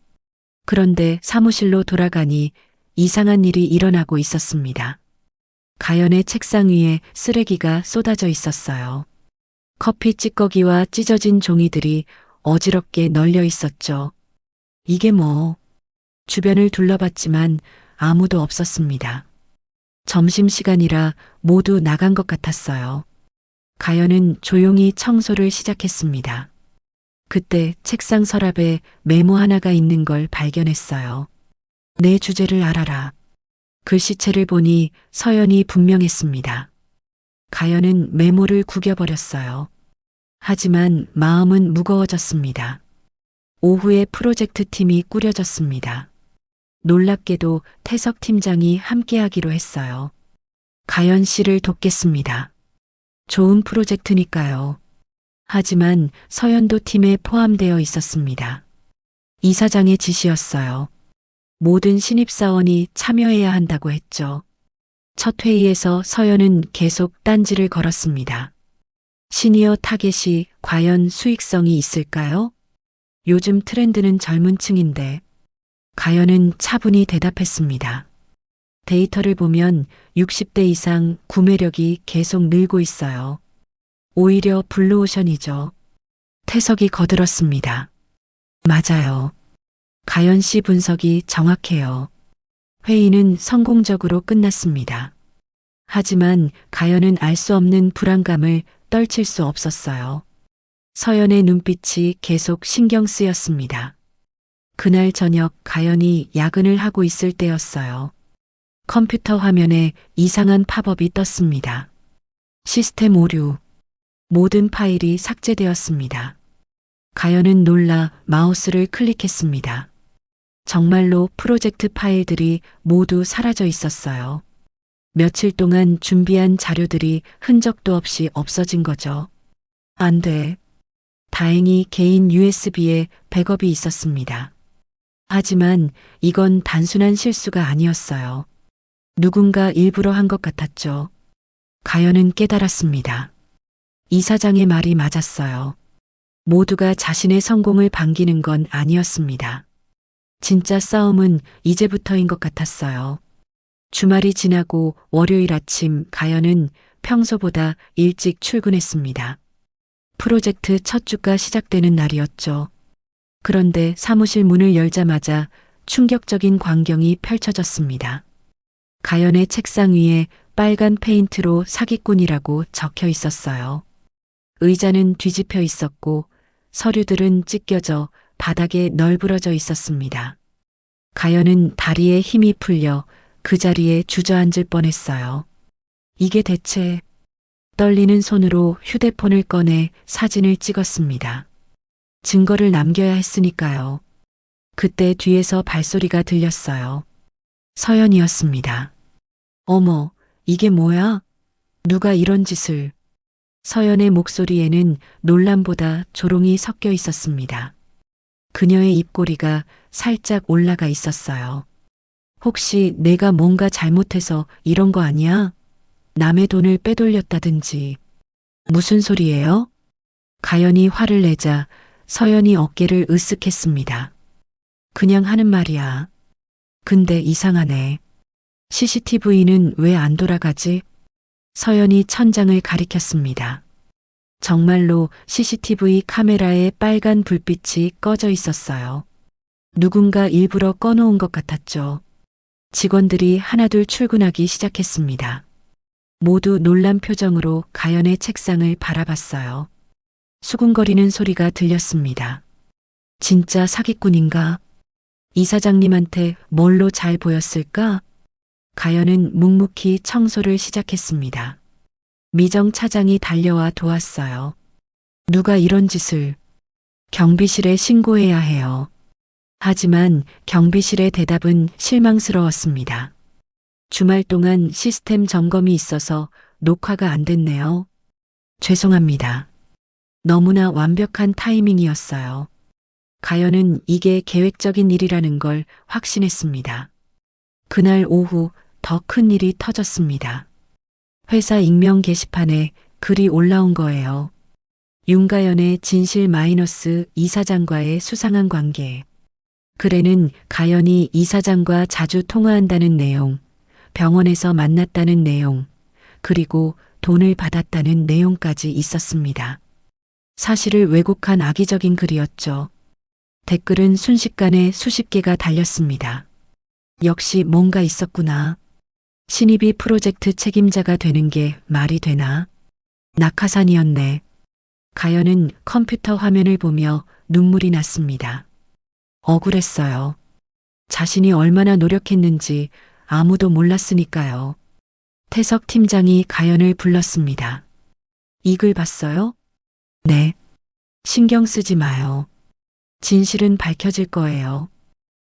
그런데 사무실로 돌아가니 이상한 일이 일어나고 있었습니다. 가연의 책상 위에 쓰레기가 쏟아져 있었어요. 커피 찌꺼기와 찢어진 종이들이 어지럽게 널려 있었죠. 이게 뭐? 주변을 둘러봤지만 아무도 없었습니다. 점심시간이라 모두 나간 것 같았어요. 가연은 조용히 청소를 시작했습니다. 그때 책상 서랍에 메모 하나가 있는 걸 발견했어요. 내 주제를 알아라. 글씨체를 보니 서연이 분명했습니다. 가연은 메모를 구겨버렸어요. 하지만 마음은 무거워졌습니다. 오후에 프로젝트 팀이 꾸려졌습니다. 놀랍게도 태석 팀장이 함께하기로 했어요. 가연 씨를 돕겠습니다. 좋은 프로젝트니까요. 하지만 서연도 팀에 포함되어 있었습니다. 이사장의 지시였어요. 모든 신입사원이 참여해야 한다고 했죠. 첫 회의에서 서연은 계속 딴지를 걸었습니다. 시니어 타겟이 과연 수익성이 있을까요? 요즘 트렌드는 젊은 층인데. 가연은 차분히 대답했습니다. 데이터를 보면 60대 이상 구매력이 계속 늘고 있어요. 오히려 블루오션이죠. 태석이 거들었습니다. 맞아요. 가연 씨 분석이 정확해요. 회의는 성공적으로 끝났습니다. 하지만 가연은 알 수 없는 불안감을 떨칠 수 없었어요. 서연의 눈빛이 계속 신경 쓰였습니다. 그날 저녁 가연이 야근을 하고 있을 때였어요. 컴퓨터 화면에 이상한 팝업이 떴습니다. 시스템 오류. 모든 파일이 삭제되었습니다. 가연은 놀라 마우스를 클릭했습니다. 정말로 프로젝트 파일들이 모두 사라져 있었어요. 며칠 동안 준비한 자료들이 흔적도 없이 없어진 거죠. 안 돼. 다행히 개인 USB에 백업이 있었습니다. 하지만 이건 단순한 실수가 아니었어요. 누군가 일부러 한 것 같았죠. 가연은 깨달았습니다. 이사장의 말이 맞았어요. 모두가 자신의 성공을 반기는 건 아니었습니다. 진짜 싸움은 이제부터인 것 같았어요. 주말이 지나고 월요일 아침 가연은 평소보다 일찍 출근했습니다. 프로젝트 첫 주가 시작되는 날이었죠. 그런데 사무실 문을 열자마자 충격적인 광경이 펼쳐졌습니다. 가연의 책상 위에 빨간 페인트로 사기꾼이라고 적혀 있었어요. 의자는 뒤집혀 있었고 서류들은 찢겨져 바닥에 널브러져 있었습니다. 가연은 다리에 힘이 풀려 그 자리에 주저앉을 뻔했어요. 이게 대체... 떨리는 손으로 휴대폰을 꺼내 사진을 찍었습니다. 증거를 남겨야 했으니까요. 그때 뒤에서 발소리가 들렸어요. 서연이었습니다. 어머, 이게 뭐야? 누가 이런 짓을... 서연의 목소리에는 놀람보다 조롱이 섞여 있었습니다. 그녀의 입꼬리가 살짝 올라가 있었어요. 혹시 내가 뭔가 잘못해서 이런 거 아니야? 남의 돈을 빼돌렸다든지. 무슨 소리예요? 가연이 화를 내자 서연이 어깨를 으쓱했습니다. 그냥 하는 말이야. 근데 이상하네. CCTV는 왜 안 돌아가지? 서연이 천장을 가리켰습니다. 정말로 CCTV 카메라에 빨간 불빛이 꺼져 있었어요. 누군가 일부러 꺼놓은 것 같았죠. 직원들이 하나둘 출근하기 시작했습니다. 모두 놀란 표정으로 가연의 책상을 바라봤어요. 수군거리는 소리가 들렸습니다. 진짜 사기꾼인가? 이사장님한테 뭘로 잘 보였을까? 가연은 묵묵히 청소를 시작했습니다. 미정 차장이 달려와 도왔어요. 누가 이런 짓을... 경비실에 신고해야 해요. 하지만 경비실의 대답은 실망스러웠습니다. 주말 동안 시스템 점검이 있어서 녹화가 안 됐네요. 죄송합니다. 너무나 완벽한 타이밍이었어요. 가연은 이게 계획적인 일이라는 걸 확신했습니다. 그날 오후 더 큰 일이 터졌습니다. 회사 익명 게시판에 글이 올라온 거예요. 윤가연의 진실 마이너스 이사장과의 수상한 관계. 글에는 가연이 이사장과 자주 통화한다는 내용, 병원에서 만났다는 내용, 그리고 돈을 받았다는 내용까지 있었습니다. 사실을 왜곡한 악의적인 글이었죠. 댓글은 순식간에 수십 개가 달렸습니다. 역시 뭔가 있었구나. 신입이 프로젝트 책임자가 되는 게 말이 되나? 낙하산이었네. 가연은 컴퓨터 화면을 보며 눈물이 났습니다. 억울했어요. 자신이 얼마나 노력했는지 아무도 몰랐으니까요. 태석 팀장이 가연을 불렀습니다. 이 글 봤어요? 네. 신경 쓰지 마요. 진실은 밝혀질 거예요.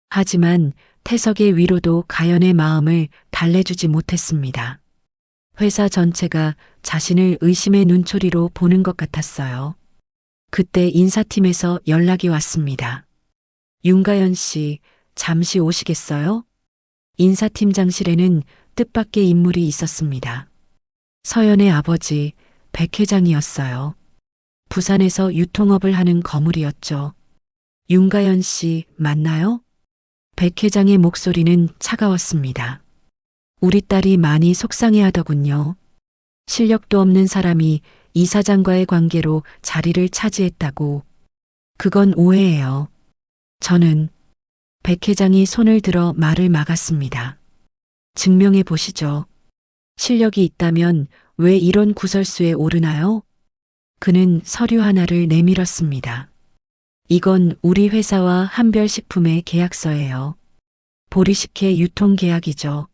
하지만 태석의 위로도 가연의 마음을 달래주지 못했습니다. 회사 전체가 자신을 의심의 눈초리로 보는 것 같았어요. 그때 인사팀에서 연락이 왔습니다. 윤가연 씨, 잠시 오시겠어요? 인사팀장실에는 뜻밖의 인물이 있었습니다. 서연의 아버지, 백 회장이었어요. 부산에서 유통업을 하는 거물이었죠. 윤가연 씨, 맞나요? 백 회장의 목소리는 차가웠습니다. 우리 딸이 많이 속상해 하더군요. 실력도 없는 사람이 이사장과의 관계로 자리를 차지했다고. 그건 오해예요. 저는 백 회장이 손을 들어 말을 막았습니다. 증명해 보시죠. 실력이 있다면 왜 이런 구설수에 오르나요? 그는 서류 하나를 내밀었습니다. 이건 우리 회사와 한별식품의 계약서예요. 보리식혜 유통계약이죠.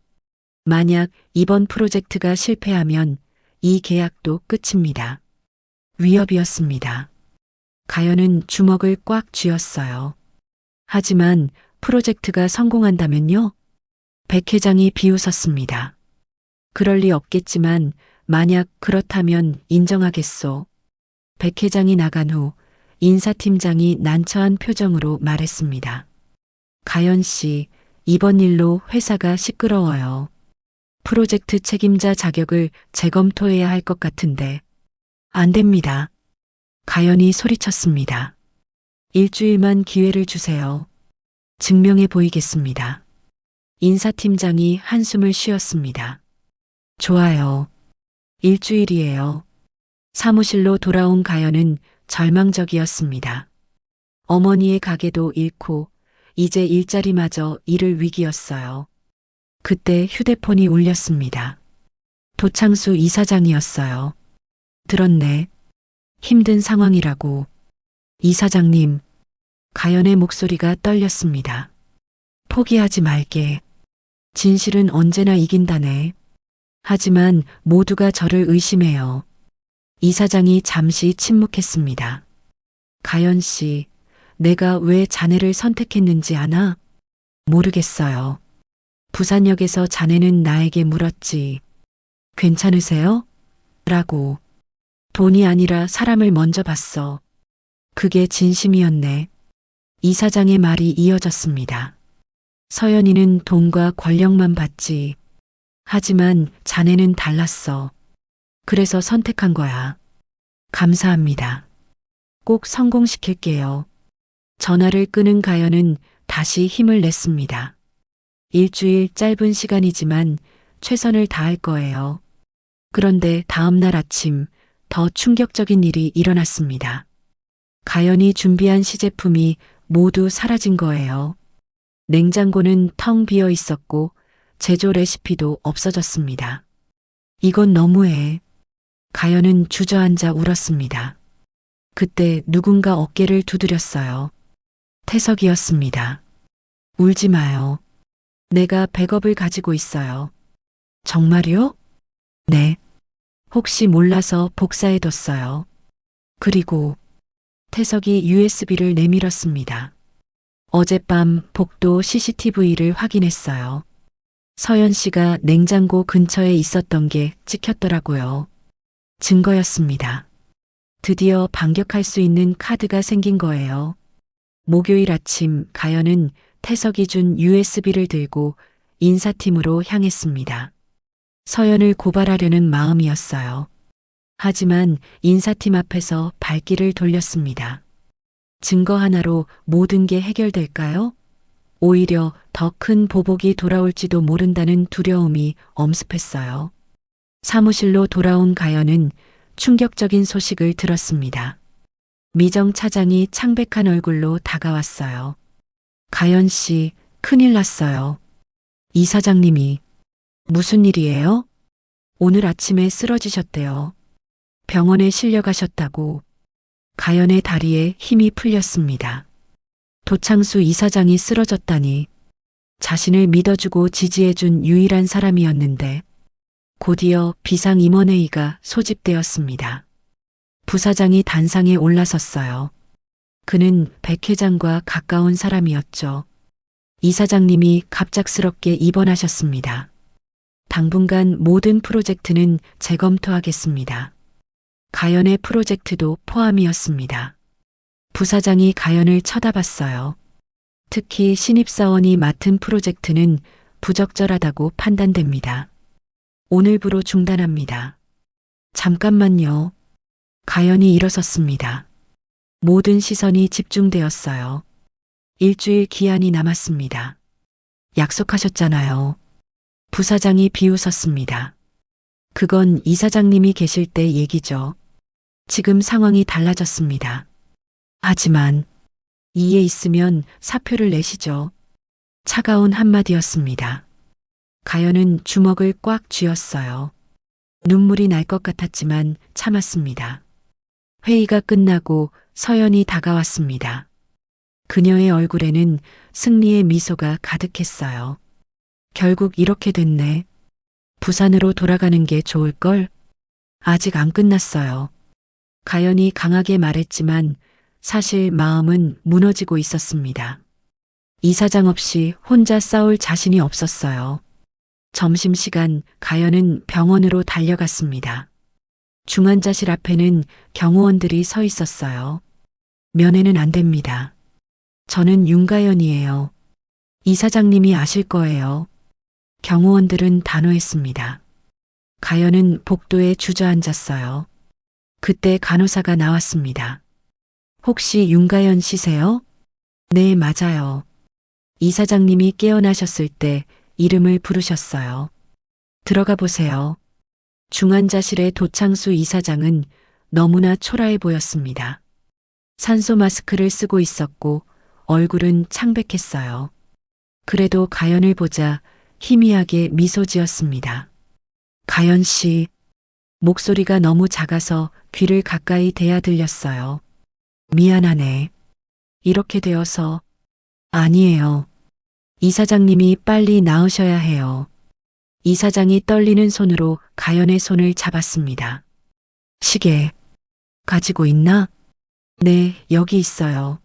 만약 이번 프로젝트가 실패하면 이 계약도 끝입니다. 위협이었습니다. 가연은 주먹을 꽉 쥐었어요. 하지만 프로젝트가 성공한다면요? 백 회장이 비웃었습니다. 그럴 리 없겠지만 만약 그렇다면 인정하겠소. 백 회장이 나간 후 인사팀장이 난처한 표정으로 말했습니다. 가연 씨, 이번 일로 회사가 시끄러워요. 프로젝트 책임자 자격을 재검토해야 할 것 같은데. 안 됩니다. 가연이 소리쳤습니다. 일주일만 기회를 주세요. 증명해 보이겠습니다. 인사팀장이 한숨을 쉬었습니다. 좋아요. 일주일이에요. 사무실로 돌아온 가연은 절망적이었습니다. 어머니의 가게도 잃고 이제 일자리마저 잃을 위기였어요. 그때 휴대폰이 울렸습니다. 도창수 이사장이었어요. 들었네. 힘든 상황이라고. 이사장님. 가연의 목소리가 떨렸습니다. 포기하지 말게. 진실은 언제나 이긴다네. 하지만 모두가 저를 의심해요. 이사장이 잠시 침묵했습니다. 가연 씨, 내가 왜 자네를 선택했는지 아나? 모르겠어요. 부산역에서 자네는 나에게 물었지. 괜찮으세요? 라고. 돈이 아니라 사람을 먼저 봤어. 그게 진심이었네. 이사장의 말이 이어졌습니다. 서연이는 돈과 권력만 봤지. 하지만 자네는 달랐어. 그래서 선택한 거야. 감사합니다. 꼭 성공시킬게요. 전화를 끊은 가연은 다시 힘을 냈습니다. 일주일 짧은 시간이지만 최선을 다할 거예요. 그런데 다음 날 아침 더 충격적인 일이 일어났습니다. 가연이 준비한 시제품이 모두 사라진 거예요. 냉장고는 텅 비어 있었고 제조 레시피도 없어졌습니다. 이건 너무해. 가연은 주저앉아 울었습니다. 그때 누군가 어깨를 두드렸어요. 태석이었습니다. 울지 마요. 내가 백업을 가지고 있어요. 정말요? 네. 혹시 몰라서 복사해뒀어요. 그리고 태석이 USB를 내밀었습니다. 어젯밤 복도 CCTV를 확인했어요. 서연 씨가 냉장고 근처에 있었던 게 찍혔더라고요. 증거였습니다. 드디어 반격할 수 있는 카드가 생긴 거예요. 목요일 아침 가연은 태석이 준 USB를 들고 인사팀으로 향했습니다. 서연을 고발하려는 마음이었어요. 하지만 인사팀 앞에서 발길을 돌렸습니다. 증거 하나로 모든 게 해결될까요? 오히려 더 큰 보복이 돌아올지도 모른다는 두려움이 엄습했어요. 사무실로 돌아온 가연은 충격적인 소식을 들었습니다. 미정 차장이 창백한 얼굴로 다가왔어요. 가연 씨, 큰일 났어요. 이 사장님이. 무슨 일이에요? 오늘 아침에 쓰러지셨대요. 병원에 실려가셨다고. 가연의 다리에 힘이 풀렸습니다. 도창수 이사장이 쓰러졌다니. 자신을 믿어주고 지지해준 유일한 사람이었는데 곧이어 비상임원회의가 소집되었습니다. 부사장이 단상에 올라섰어요. 그는 백 회장과 가까운 사람이었죠. 이사장님이 갑작스럽게 입원하셨습니다. 당분간 모든 프로젝트는 재검토하겠습니다. 가연의 프로젝트도 포함이었습니다. 부사장이 가연을 쳐다봤어요. 특히 신입사원이 맡은 프로젝트는 부적절하다고 판단됩니다. 오늘부로 중단합니다. 잠깐만요. 가연이 일어섰습니다. 모든 시선이 집중되었어요. 일주일 기한이 남았습니다. 약속하셨잖아요. 부사장이 비웃었습니다. 그건 이사장님이 계실 때 얘기죠. 지금 상황이 달라졌습니다. 하지만 이에 있으면 사표를 내시죠. 차가운 한마디였습니다. 가연은 주먹을 꽉 쥐었어요. 눈물이 날 것 같았지만 참았습니다. 회의가 끝나고 서연이 다가왔습니다. 그녀의 얼굴에는 승리의 미소가 가득했어요. 결국 이렇게 됐네. 부산으로 돌아가는 게 좋을걸? 아직 안 끝났어요. 가연이 강하게 말했지만 사실 마음은 무너지고 있었습니다. 이사장 없이 혼자 싸울 자신이 없었어요. 점심시간 가연은 병원으로 달려갔습니다. 중환자실 앞에는 경호원들이 서 있었어요. 면회는 안 됩니다. 저는 윤가연이에요. 이사장님이 아실 거예요. 경호원들은 단호했습니다. 가연은 복도에 주저앉았어요. 그때 간호사가 나왔습니다. 혹시 윤가연 씨세요? 네, 맞아요. 이사장님이 깨어나셨을 때 이름을 부르셨어요. 들어가 보세요. 중환자실의 도창수 이사장은 너무나 초라해 보였습니다. 산소 마스크를 쓰고 있었고 얼굴은 창백했어요. 그래도 가연을 보자 희미하게 미소 지었습니다. 가연 씨, 목소리가 너무 작아서 귀를 가까이 대야 들렸어요. 미안하네. 이렇게 되어서. 아니에요. 이사장님이 빨리 나으셔야 해요. 이사장이 떨리는 손으로 가연의 손을 잡았습니다. 시계 가지고 있나? 네, 여기 있어요.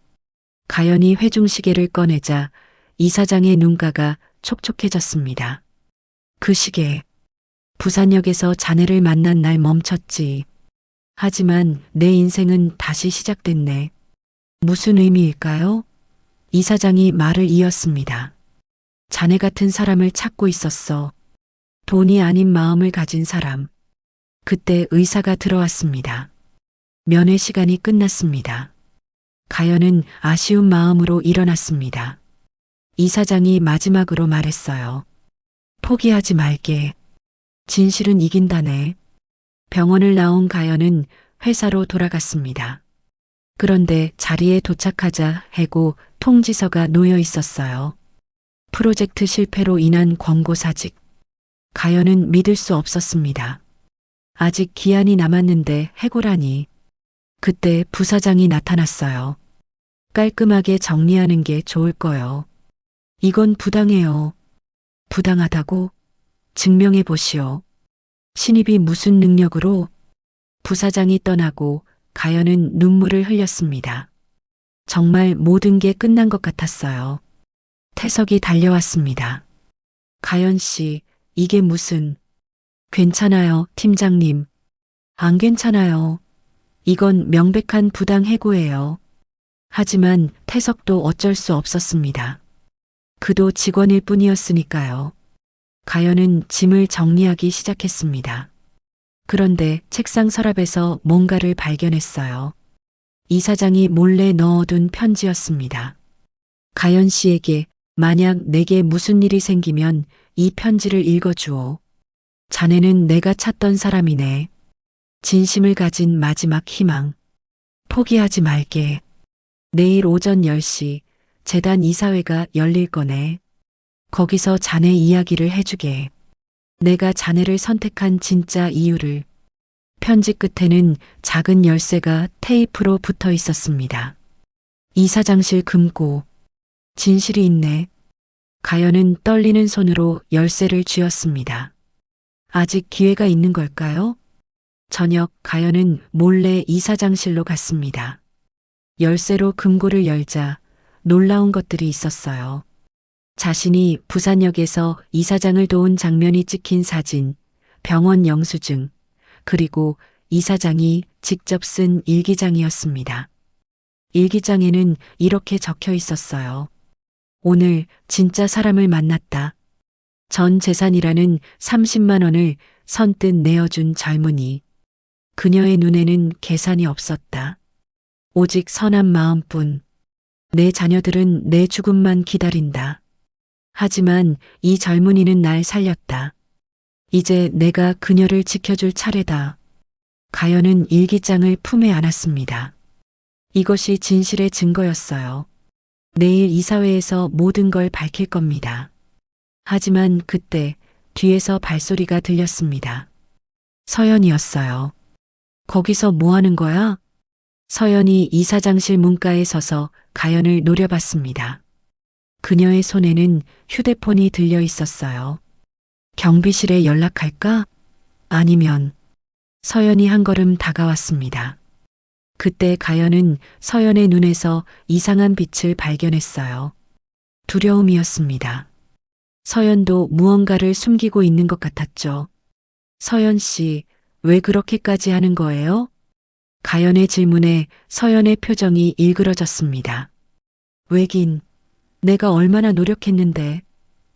가연이 회중시계를 꺼내자 이사장의 눈가가 촉촉해졌습니다. 그 시계, 부산역에서 자네를 만난 날 멈췄지. 하지만 내 인생은 다시 시작됐네. 무슨 의미일까요? 이사장이 말을 이었습니다. 자네 같은 사람을 찾고 있었어. 돈이 아닌 마음을 가진 사람. 그때 의사가 들어왔습니다. 면회 시간이 끝났습니다. 가연은 아쉬운 마음으로 일어났습니다. 이사장이 마지막으로 말했어요. 포기하지 말게. 진실은 이긴다네. 병원을 나온 가연은 회사로 돌아갔습니다. 그런데 자리에 도착하자 해고 통지서가 놓여 있었어요. 프로젝트 실패로 인한 권고사직. 가연은 믿을 수 없었습니다. 아직 기한이 남았는데 해고라니. 그때 부사장이 나타났어요. 깔끔하게 정리하는 게 좋을 거요. 이건 부당해요. 부당하다고? 증명해 보시오. 신입이 무슨 능력으로? 부사장이 떠나고 가연은 눈물을 흘렸습니다. 정말 모든 게 끝난 것 같았어요. 태석이 달려왔습니다. 가연 씨, 이게 무슨... 괜찮아요, 팀장님. 안 괜찮아요. 이건 명백한 부당 해고예요. 하지만 태석도 어쩔 수 없었습니다. 그도 직원일 뿐이었으니까요. 가연은 짐을 정리하기 시작했습니다. 그런데 책상 서랍에서 뭔가를 발견했어요. 이사장이 몰래 넣어둔 편지였습니다. 가연 씨에게 만약 내게 무슨 일이 생기면 이 편지를 읽어주오. 자네는 내가 찾던 사람이네. 진심을 가진 마지막 희망. 포기하지 말게. 내일 오전 10시 재단 이사회가 열릴 거네. 거기서 자네 이야기를 해주게. 내가 자네를 선택한 진짜 이유를. 편지 끝에는 작은 열쇠가 테이프로 붙어 있었습니다. 이사장실 금고. 진실이 있네. 가연은 떨리는 손으로 열쇠를 쥐었습니다. 아직 기회가 있는 걸까요? 저녁 가연은 몰래 이사장실로 갔습니다. 열쇠로 금고를 열자 놀라운 것들이 있었어요. 자신이 부산역에서 이사장을 도운 장면이 찍힌 사진, 병원 영수증, 그리고 이사장이 직접 쓴 일기장이었습니다. 일기장에는 이렇게 적혀 있었어요. 오늘 진짜 사람을 만났다. 전 재산이라는 30만 원을 선뜻 내어준 젊은이. 그녀의 눈에는 계산이 없었다. 오직 선한 마음뿐. 내 자녀들은 내 죽음만 기다린다. 하지만 이 젊은이는 날 살렸다. 이제 내가 그녀를 지켜줄 차례다. 가연은 일기장을 품에 안았습니다. 이것이 진실의 증거였어요. 내일 이사회에서 모든 걸 밝힐 겁니다. 하지만 그때 뒤에서 발소리가 들렸습니다. 서연이었어요. 거기서 뭐 하는 거야? 서연이 이사장실 문가에 서서 가연을 노려봤습니다. 그녀의 손에는 휴대폰이 들려 있었어요. 경비실에 연락할까? 아니면 서연이 한 걸음 다가왔습니다. 그때 가연은 서연의 눈에서 이상한 빛을 발견했어요. 두려움이었습니다. 서연도 무언가를 숨기고 있는 것 같았죠. 서연 씨, 왜 그렇게까지 하는 거예요? 가연의 질문에 서연의 표정이 일그러졌습니다. 왜긴, 내가 얼마나 노력했는데.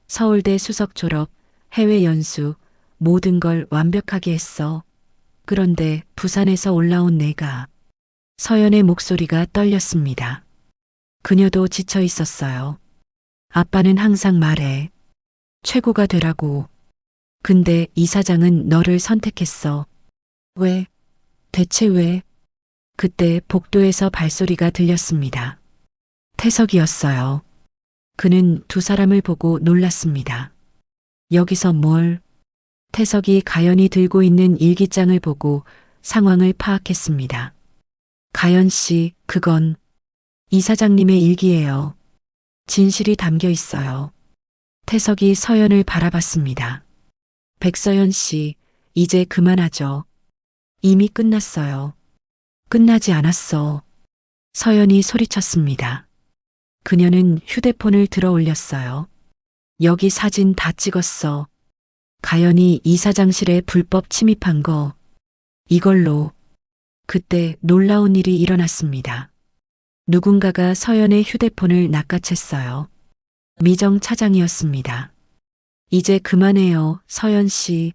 서울대 수석 졸업, 해외 연수, 모든 걸 완벽하게 했어. 그런데 부산에서 올라온 내가. 서연의 목소리가 떨렸습니다. 그녀도 지쳐 있었어요. 아빠는 항상 말해. 최고가 되라고. 근데 이사장은 너를 선택했어. 왜? 대체 왜? 그때 복도에서 발소리가 들렸습니다. 태석이었어요. 그는 두 사람을 보고 놀랐습니다. 여기서 뭘? 태석이 가연이 들고 있는 일기장을 보고 상황을 파악했습니다. 가연 씨, 그건 이사장님의 일기예요. 진실이 담겨 있어요. 태석이 서연을 바라봤습니다. 백서연 씨, 이제 그만하죠. 이미 끝났어요. 끝나지 않았어. 서연이 소리쳤습니다. 그녀는 휴대폰을 들어 올렸어요. 여기 사진 다 찍었어. 가연이 이사장실에 불법 침입한 거. 이걸로. 그때 놀라운 일이 일어났습니다. 누군가가 서연의 휴대폰을 낚아챘어요. 미정 차장이었습니다. 이제 그만해요, 서연 씨.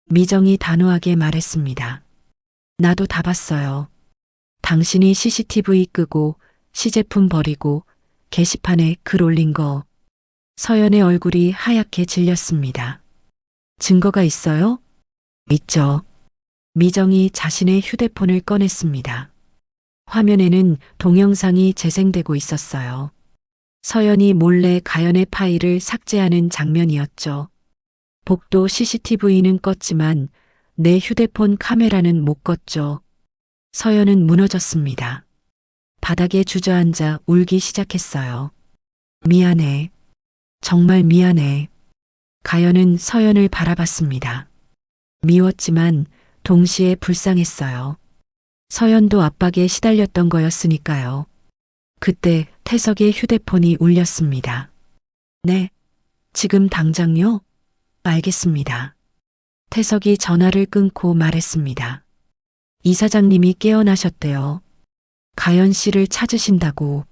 미정이 단호하게 말했습니다. 나도 다 봤어요. 당신이 CCTV 끄고 시제품 버리고 게시판에 글 올린 거. 서연의 얼굴이 하얗게 질렸습니다. 증거가 있어요? 있죠. 미정이 자신의 휴대폰을 꺼냈습니다. 화면에는 동영상이 재생되고 있었어요. 서연이 몰래 가연의 파일을 삭제하는 장면이었죠. 복도 CCTV는 껐지만 내 휴대폰 카메라는 못 껐죠. 서연은 무너졌습니다. 바닥에 주저앉아 울기 시작했어요. 미안해. 정말 미안해. 가연은 서연을 바라봤습니다. 미웠지만 동시에 불쌍했어요. 서연도 압박에 시달렸던 거였으니까요. 그때 태석의 휴대폰이 울렸습니다. 네, 지금 당장요? 알겠습니다. 태석이 전화를 끊고 말했습니다. 이사장님이 깨어나셨대요. 가연 씨를 찾으신다고.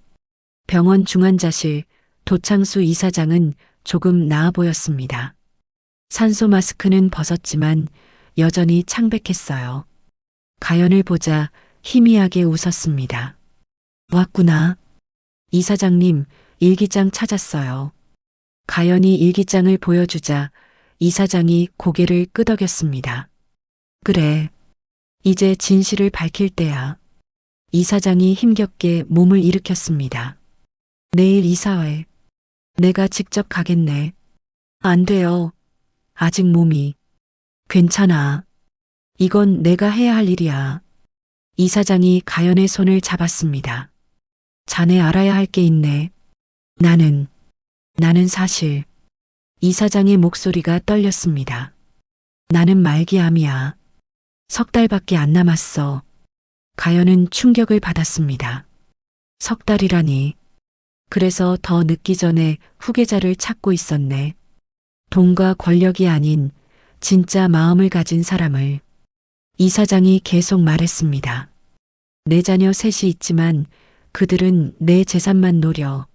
병원 중환자실 도창수 이사장은 조금 나아 보였습니다. 산소 마스크는 벗었지만 여전히 창백했어요. 가연을 보자 희미하게 웃었습니다. 왔구나. 이사장님, 일기장 찾았어요. 가연이 일기장을 보여주자 이사장이 고개를 끄덕였습니다. 그래. 이제 진실을 밝힐 때야. 이사장이 힘겹게 몸을 일으켰습니다. 내일 이사회. 내가 직접 가겠네. 안 돼요. 아직 몸이. 괜찮아. 이건 내가 해야 할 일이야. 이사장이 가연의 손을 잡았습니다. 자네 알아야 할 게 있네. 나는 사실. 이사장의 목소리가 떨렸습니다. 나는 말기암이야. 3달밖에 안 남았어. 가연은 충격을 받았습니다. 3달이라니. 그래서 더 늦기 전에 후계자를 찾고 있었네. 돈과 권력이 아닌 진짜 마음을 가진 사람을. 이사장이 계속 말했습니다. 내 자녀 셋이 있지만 그들은 내 재산만 노려.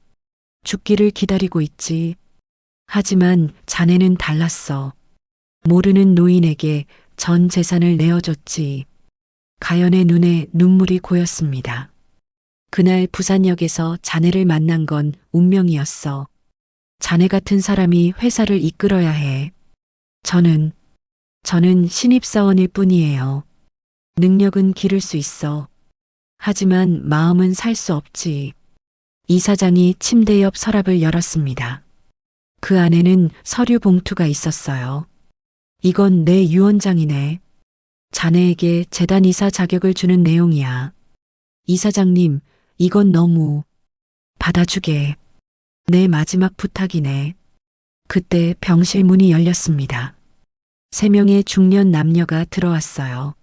죽기를 기다리고 있지. 하지만 자네는 달랐어. 모르는 노인에게 전 재산을 내어줬지. 가연의 눈에 눈물이 고였습니다. 그날 부산역에서 자네를 만난 건 운명이었어. 자네 같은 사람이 회사를 이끌어야 해. 저는 신입사원일 뿐이에요. 능력은 기를 수 있어. 하지만 마음은 살 수 없지. 이사장이 침대 옆 서랍을 열었습니다. 그 안에는 서류 봉투가 있었어요. 이건 내 유언장이네. 자네에게 재단 이사 자격을 주는 내용이야. 이사장님, 이건 너무. 받아주게. 내 마지막 부탁이네. 그때 병실 문이 열렸습니다. 3명의 중년 남녀가 들어왔어요.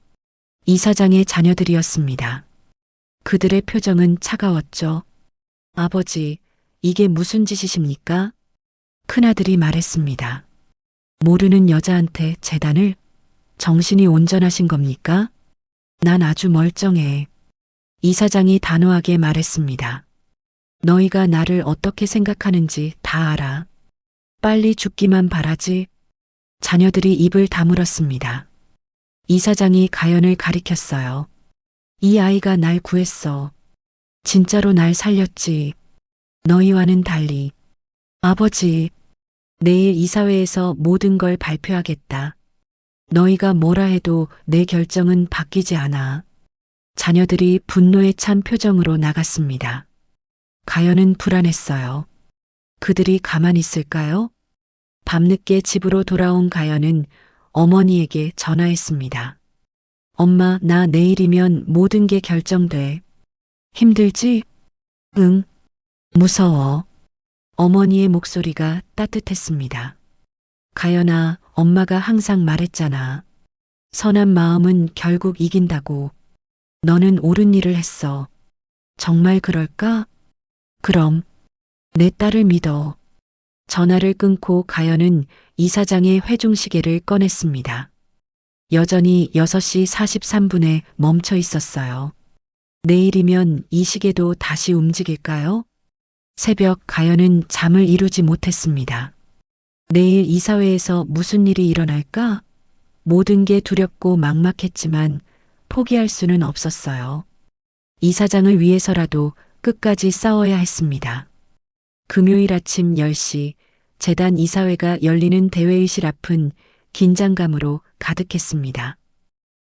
이사장의 자녀들이었습니다. 그들의 표정은 차가웠죠. 아버지, 이게 무슨 짓이십니까? 큰아들이 말했습니다. 모르는 여자한테 재단을? 정신이 온전하신 겁니까? 난 아주 멀쩡해. 이사장이 단호하게 말했습니다. 너희가 나를 어떻게 생각하는지 다 알아. 빨리 죽기만 바라지. 자녀들이 입을 다물었습니다. 이사장이 가연을 가리켰어요. 이 아이가 날 구했어. 진짜로 날 살렸지. 너희와는 달리. 아버지, 내일 이사회에서 모든 걸 발표하겠다. 너희가 뭐라 해도 내 결정은 바뀌지 않아. 자녀들이 분노에 찬 표정으로 나갔습니다. 가연은 불안했어요. 그들이 가만히 있을까요? 밤늦게 집으로 돌아온 가연은 어머니에게 전화했습니다. 엄마, 나 내일이면 모든 게 결정돼. 힘들지? 응. 무서워. 어머니의 목소리가 따뜻했습니다. 가연아, 엄마가 항상 말했잖아. 선한 마음은 결국 이긴다고. 너는 옳은 일을 했어. 정말 그럴까? 그럼 내 딸을 믿어. 전화를 끊고 가연은 이사장의 회중시계를 꺼냈습니다. 여전히 6시 43분에 멈춰 있었어요. 내일이면 이 시계도 다시 움직일까요? 새벽 가연은 잠을 이루지 못했습니다. 내일 이사회에서 무슨 일이 일어날까? 모든 게 두렵고 막막했지만 포기할 수는 없었어요. 이사장을 위해서라도 끝까지 싸워야 했습니다. 금요일 아침 10시 재단 이사회가 열리는 대회의실 앞은 긴장감으로 가득했습니다.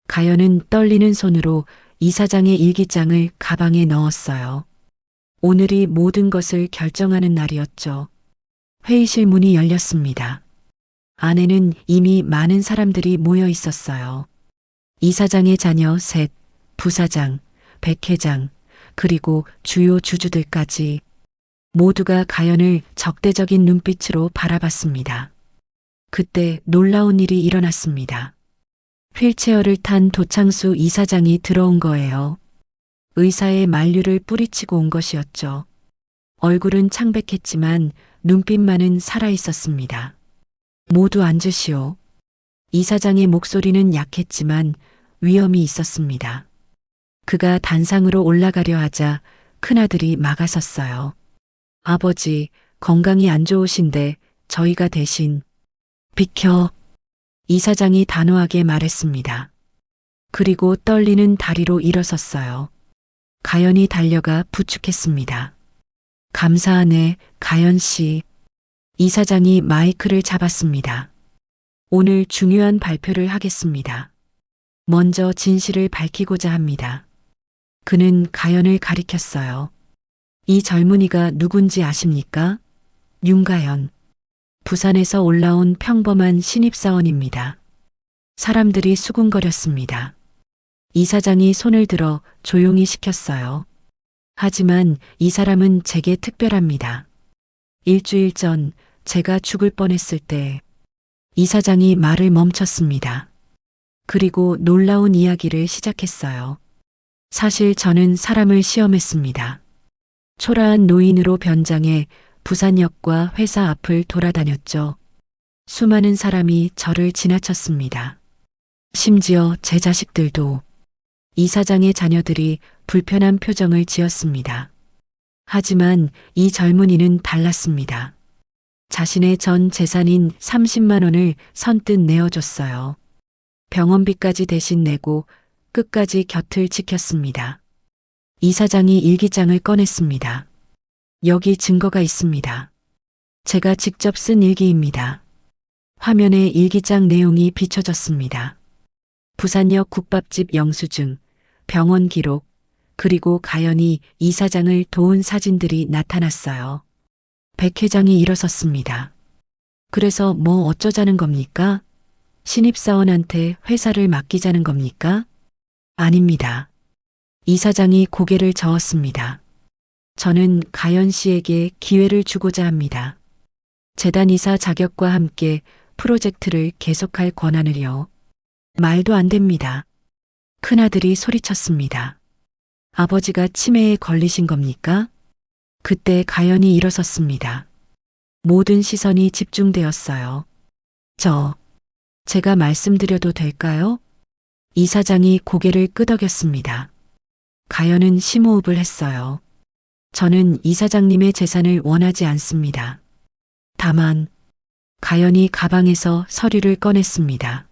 가연은 떨리는 손으로 이사장의 일기장을 가방에 넣었어요. 오늘이 모든 것을 결정하는 날이었죠. 회의실 문이 열렸습니다. 안에는 이미 많은 사람들이 모여 있었어요. 이사장의 자녀 셋, 부사장, 백회장, 그리고 주요 주주들까지 모두가 가연을 적대적인 눈빛으로 바라봤습니다. 그때 놀라운 일이 일어났습니다. 휠체어를 탄 도창수 이사장이 들어온 거예요. 의사의 만류를 뿌리치고 온 것이었죠. 얼굴은 창백했지만 눈빛만은 살아있었습니다. 모두 앉으시오. 이사장의 목소리는 약했지만 위엄이 있었습니다. 그가 단상으로 올라가려 하자 큰아들이 막아섰어요. 아버지, 건강이 안 좋으신데 저희가 대신. 비켜. 이사장이 단호하게 말했습니다. 그리고 떨리는 다리로 일어섰어요. 가연이 달려가 부축했습니다. 감사하네, 가연 씨. 이사장이 마이크를 잡았습니다. 오늘 중요한 발표를 하겠습니다. 먼저 진실을 밝히고자 합니다. 그는 가연을 가리켰어요. 이 젊은이가 누군지 아십니까? 윤가연. 부산에서 올라온 평범한 신입사원입니다. 사람들이 수군거렸습니다. 이사장이 손을 들어 조용히 시켰어요. 하지만 이 사람은 제게 특별합니다. 일주일 전 제가 죽을 뻔했을 때 이사장이 말을 멈췄습니다. 그리고 놀라운 이야기를 시작했어요. 사실 저는 사람을 시험했습니다. 초라한 노인으로 변장해 부산역과 회사 앞을 돌아다녔죠. 수많은 사람이 저를 지나쳤습니다. 심지어 제 자식들도. 이사장의 자녀들이 불편한 표정을 지었습니다. 하지만 이 젊은이는 달랐습니다. 자신의 전 재산인 30만 원을 선뜻 내어줬어요. 병원비까지 대신 내고 끝까지 곁을 지켰습니다. 이사장이 일기장을 꺼냈습니다. 여기 증거가 있습니다. 제가 직접 쓴 일기입니다. 화면에 일기장 내용이 비춰졌습니다. 부산역 국밥집 영수증, 병원 기록, 그리고 가연이 이사장을 도운 사진들이 나타났어요. 백 회장이 일어섰습니다. 그래서 뭐 어쩌자는 겁니까? 신입사원한테 회사를 맡기자는 겁니까? 아닙니다. 이사장이 고개를 저었습니다. 저는 가연 씨에게 기회를 주고자 합니다. 재단이사 자격과 함께 프로젝트를 계속할 권한을요. 말도 안 됩니다. 큰아들이 소리쳤습니다. 아버지가 치매에 걸리신 겁니까? 그때 가연이 일어섰습니다. 모든 시선이 집중되었어요. 제가 말씀드려도 될까요? 이사장이 고개를 끄덕였습니다. 가연은 심호흡을 했어요. 저는 이사장님의 재산을 원하지 않습니다. 다만, 가연이 가방에서 서류를 꺼냈습니다.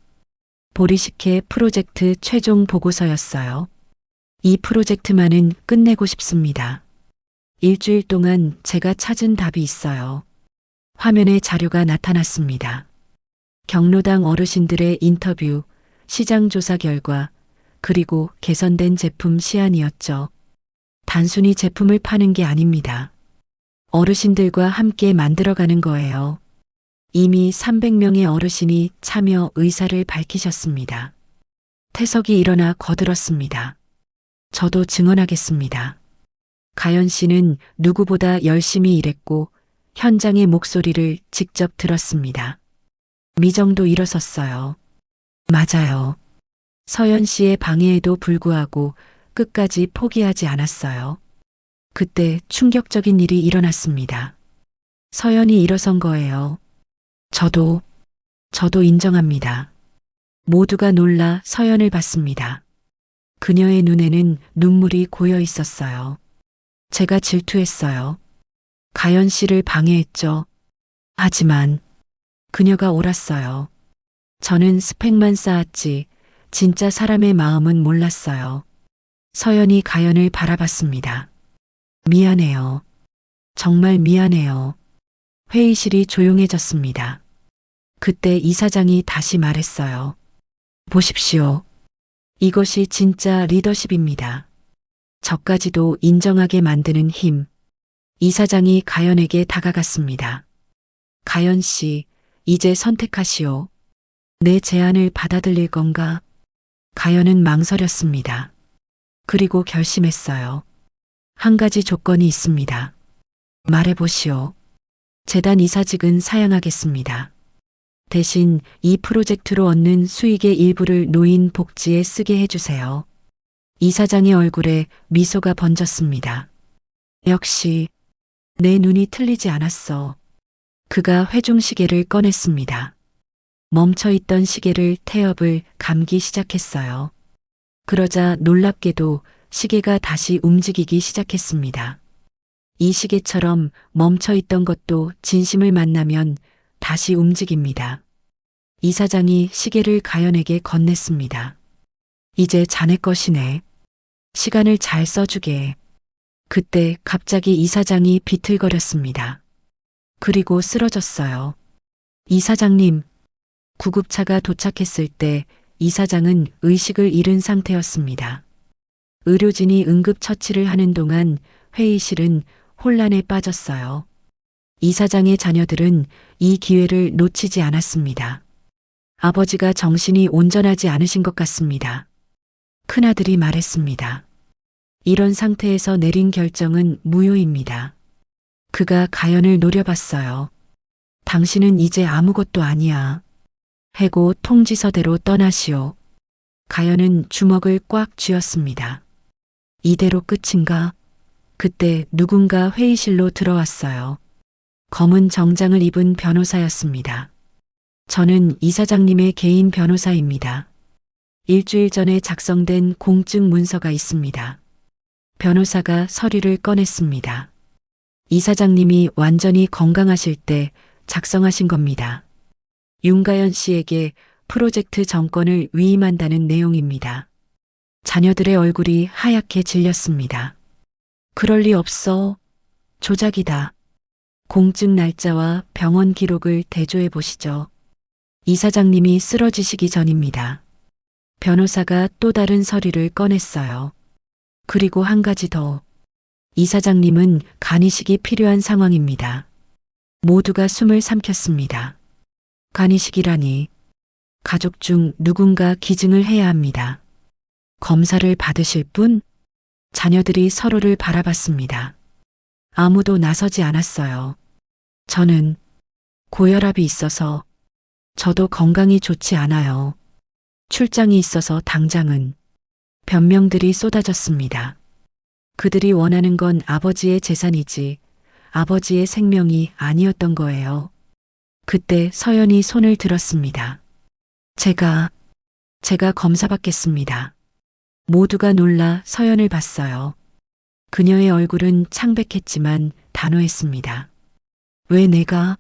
보리식회 프로젝트 최종 보고서였어요. 이 프로젝트만은 끝내고 싶습니다. 일주일 동안 제가 찾은 답이 있어요. 화면에 자료가 나타났습니다. 경로당 어르신들의 인터뷰, 시장 조사 결과, 그리고 개선된 제품 시안이었죠. 단순히 제품을 파는 게 아닙니다. 어르신들과 함께 만들어가는 거예요. 이미 300명의 어르신이 참여 의사를 밝히셨습니다. 태석이 일어나 거들었습니다. 저도 증언하겠습니다. 가연 씨는 누구보다 열심히 일했고 현장의 목소리를 직접 들었습니다. 미정도 일어섰어요. 맞아요. 서연 씨의 방해에도 불구하고 끝까지 포기하지 않았어요. 그때 충격적인 일이 일어났습니다. 서연이 일어선 거예요. 저도 인정합니다. 모두가 놀라 서연을 봤습니다. 그녀의 눈에는 눈물이 고여 있었어요. 제가 질투했어요. 가연 씨를 방해했죠. 하지만 그녀가 옳았어요. 저는 스펙만 쌓았지 진짜 사람의 마음은 몰랐어요. 서연이 가연을 바라봤습니다. 미안해요. 정말 미안해요. 회의실이 조용해졌습니다. 그때 이사장이 다시 말했어요. 보십시오. 이것이 진짜 리더십입니다. 저까지도 인정하게 만드는 힘. 이사장이 가연에게 다가갔습니다. 가연 씨, 이제 선택하시오. 내 제안을 받아들일 건가? 가연은 망설였습니다. 그리고 결심했어요. 한 가지 조건이 있습니다. 말해보시오. 재단 이사직은 사양하겠습니다. 대신 이 프로젝트로 얻는 수익의 일부를 노인 복지에 쓰게 해주세요. 이사장의 얼굴에 미소가 번졌습니다. 역시 내 눈이 틀리지 않았어. 그가 회중시계를 꺼냈습니다. 멈춰있던 시계를 태엽을 감기 시작했어요. 그러자 놀랍게도 시계가 다시 움직이기 시작했습니다. 이 시계처럼 멈춰있던 것도 진심을 만나면 다시 움직입니다. 이사장이 시계를 가연에게 건넸습니다. 이제 자네 것이네. 시간을 잘 써주게. 그때 갑자기 이사장이 비틀거렸습니다. 그리고 쓰러졌어요. 이사장님, 구급차가 도착했을 때 이사장은 의식을 잃은 상태였습니다. 의료진이 응급처치를 하는 동안 회의실은 혼란에 빠졌어요. 이사장의 자녀들은 이 기회를 놓치지 않았습니다. 아버지가 정신이 온전하지 않으신 것 같습니다. 큰아들이 말했습니다. 이런 상태에서 내린 결정은 무효입니다. 그가 가연을 노려봤어요. 당신은 이제 아무것도 아니야. 해고 통지서대로 떠나시오. 가연은 주먹을 꽉 쥐었습니다. 이대로 끝인가? 그때 누군가 회의실로 들어왔어요. 검은 정장을 입은 변호사였습니다. 저는 이사장님의 개인 변호사입니다. 일주일 전에 작성된 공증 문서가 있습니다. 변호사가 서류를 꺼냈습니다. 이사장님이 완전히 건강하실 때 작성하신 겁니다. 윤가연 씨에게 프로젝트 정권을 위임한다는 내용입니다. 자녀들의 얼굴이 하얗게 질렸습니다. 그럴 리 없어. 조작이다. 공증 날짜와 병원 기록을 대조해 보시죠. 이사장님이 쓰러지시기 전입니다. 변호사가 또 다른 서류를 꺼냈어요. 그리고 한 가지 더. 이사장님은 간이식이 필요한 상황입니다. 모두가 숨을 삼켰습니다. 간이식이라니. 가족 중 누군가 기증을 해야 합니다. 검사를 받으실 분? 자녀들이 서로를 바라봤습니다. 아무도 나서지 않았어요. 저는 고혈압이 있어서, 저도 건강이 좋지 않아요. 출장이 있어서 당장은. 변명들이 쏟아졌습니다. 그들이 원하는 건 아버지의 재산이지 아버지의 생명이 아니었던 거예요. 그때 서연이 손을 들었습니다. 제가 검사받겠습니다. 모두가 놀라 서연을 봤어요. 그녀의 얼굴은 창백했지만 단호했습니다. 왜 내가?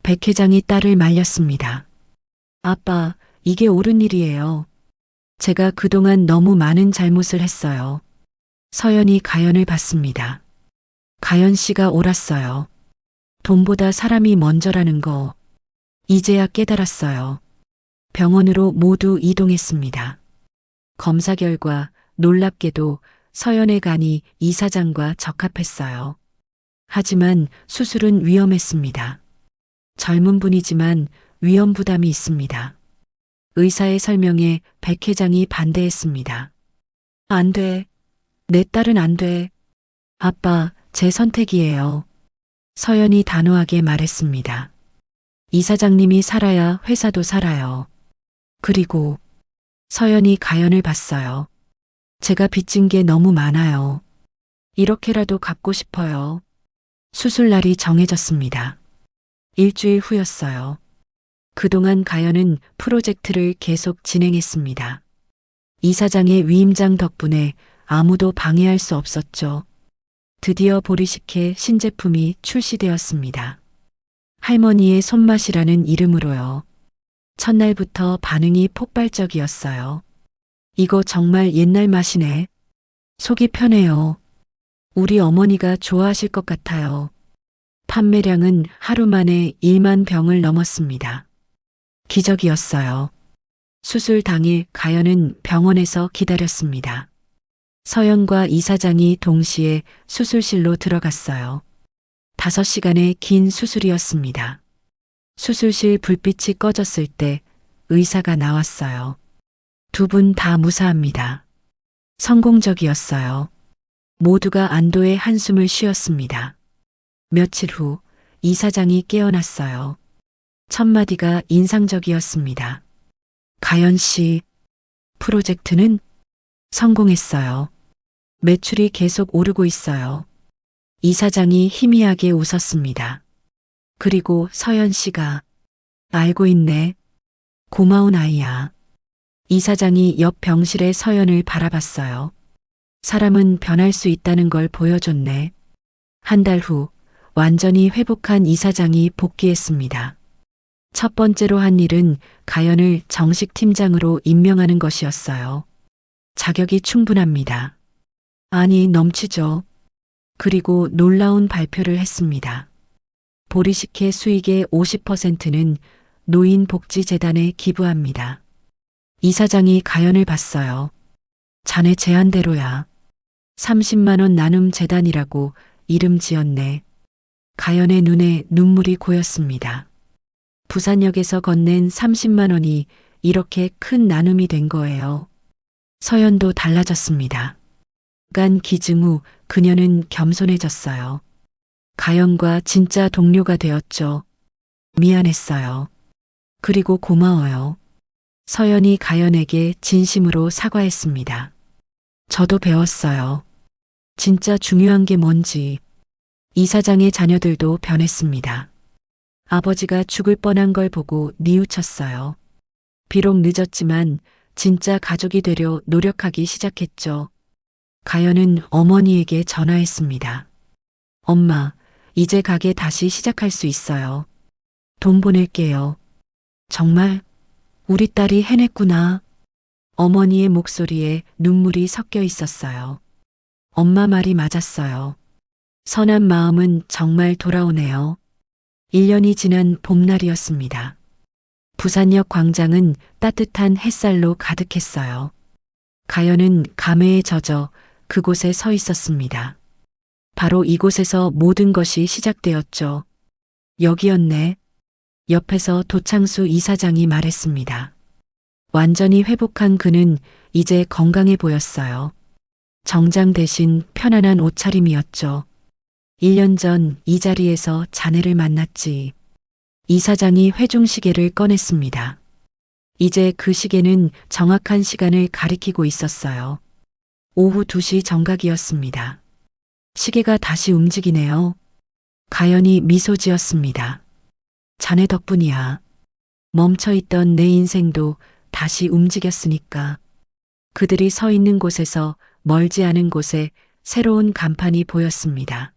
백 회장이 딸을 말렸습니다. 아빠, 이게 옳은 일이에요. 제가 그동안 너무 많은 잘못을 했어요. 서연이 가연을 봤습니다. 가연 씨가 옳았어요. 돈보다 사람이 먼저라는 거 이제야 깨달았어요. 병원으로 모두 이동했습니다. 검사 결과 놀랍게도 서연의 간이 이사장과 적합했어요. 하지만 수술은 위험했습니다. 젊은 분이지만 위험 부담이 있습니다. 의사의 설명에 백 회장이 반대했습니다. 안 돼. 내 딸은 안 돼. 아빠, 제 선택이에요. 서연이 단호하게 말했습니다. 이사장님이 살아야 회사도 살아요. 그리고 서연이 가연을 봤어요. 제가 빚진 게 너무 많아요. 이렇게라도 갚고 싶어요. 수술 날이 정해졌습니다. 일주일 후였어요. 그동안 가연은 프로젝트를 계속 진행했습니다. 이사장의 위임장 덕분에 아무도 방해할 수 없었죠. 드디어 보리식혜 신제품이 출시되었습니다. 할머니의 손맛이라는 이름으로요. 첫날부터 반응이 폭발적이었어요. 이거 정말 옛날 맛이네. 속이 편해요. 우리 어머니가 좋아하실 것 같아요. 판매량은 하루 만에 1만 병을 넘었습니다. 기적이었어요. 수술 당일 가연은 병원에서 기다렸습니다. 서연과 이사장이 동시에 수술실로 들어갔어요. 5시간의 긴 수술이었습니다. 수술실 불빛이 꺼졌을 때 의사가 나왔어요. 두 분 다 무사합니다. 성공적이었어요. 모두가 안도의 한숨을 쉬었습니다. 며칠 후 이사장이 깨어났어요. 첫 마디가 인상적이었습니다. 가연 씨, 프로젝트는 성공했어요. 매출이 계속 오르고 있어요. 이사장이 희미하게 웃었습니다. 그리고 서연 씨가 알고 있네. 고마운 아이야. 이사장이 옆 병실의 서연을 바라봤어요. 사람은 변할 수 있다는 걸 보여줬네. 한 달 후 완전히 회복한 이사장이 복귀했습니다. 첫 번째로 한 일은 가연을 정식 팀장으로 임명하는 것이었어요. 자격이 충분합니다. 아니, 넘치죠. 그리고 놀라운 발표를 했습니다. 보리식회 수익의 50%는 노인복지재단에 기부합니다. 이사장이 가연을 봤어요. 자네 제안대로야. 30만 원 나눔 재단이라고 이름 지었네. 가연의 눈에 눈물이 고였습니다. 부산역에서 건넨 30만 원이 이렇게 큰 나눔이 된 거예요. 서연도 달라졌습니다. 간 기증 후 그녀는 겸손해졌어요. 가연과 진짜 동료가 되었죠. 미안했어요. 그리고 고마워요. 서연이 가연에게 진심으로 사과했습니다. 저도 배웠어요. 진짜 중요한 게 뭔지. 이사장의 자녀들도 변했습니다. 아버지가 죽을 뻔한 걸 보고 뉘우쳤어요. 비록 늦었지만 진짜 가족이 되려 노력하기 시작했죠. 가연은 어머니에게 전화했습니다. 엄마, 이제 가게 다시 시작할 수 있어요. 돈 보낼게요. 정말? 우리 딸이 해냈구나. 어머니의 목소리에 눈물이 섞여 있었어요. 엄마 말이 맞았어요. 선한 마음은 정말 돌아오네요. 1년이 지난 봄날이었습니다. 부산역 광장은 따뜻한 햇살로 가득했어요. 가연은 감회에 젖어 그곳에 서 있었습니다. 바로 이곳에서 모든 것이 시작되었죠. 여기였네. 옆에서 도창수 이사장이 말했습니다. 완전히 회복한 그는 이제 건강해 보였어요. 정장 대신 편안한 옷차림이었죠. 1년 전 이 자리에서 자네를 만났지. 이사장이 회중시계를 꺼냈습니다. 이제 그 시계는 정확한 시간을 가리키고 있었어요. 오후 2시 정각이었습니다. 시계가 다시 움직이네요. 가연이 미소 지었습니다. 자네 덕분이야. 멈춰있던 내 인생도 다시 움직였으니까. 그들이 서 있는 곳에서 멀지 않은 곳에 새로운 간판이 보였습니다.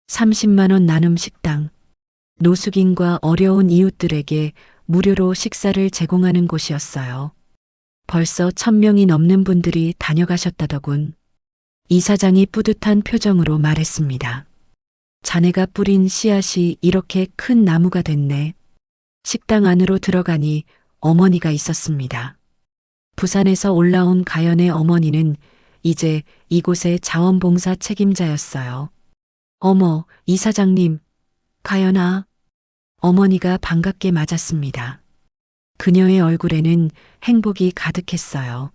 30만 원 나눔 식당. 노숙인과 어려운 이웃들에게 무료로 식사를 제공하는 곳이었어요. 벌써 1000명이 넘는 분들이 다녀가셨다더군. 이사장이 뿌듯한 표정으로 말했습니다. 자네가 뿌린 씨앗이 이렇게 큰 나무가 됐네. 식당 안으로 들어가니 어머니가 있었습니다. 부산에서 올라온 가연의 어머니는 이제 이곳의 자원봉사 책임자였어요. 어머, 이사장님, 가연아. 어머니가 반갑게 맞았습니다. 그녀의 얼굴에는 행복이 가득했어요.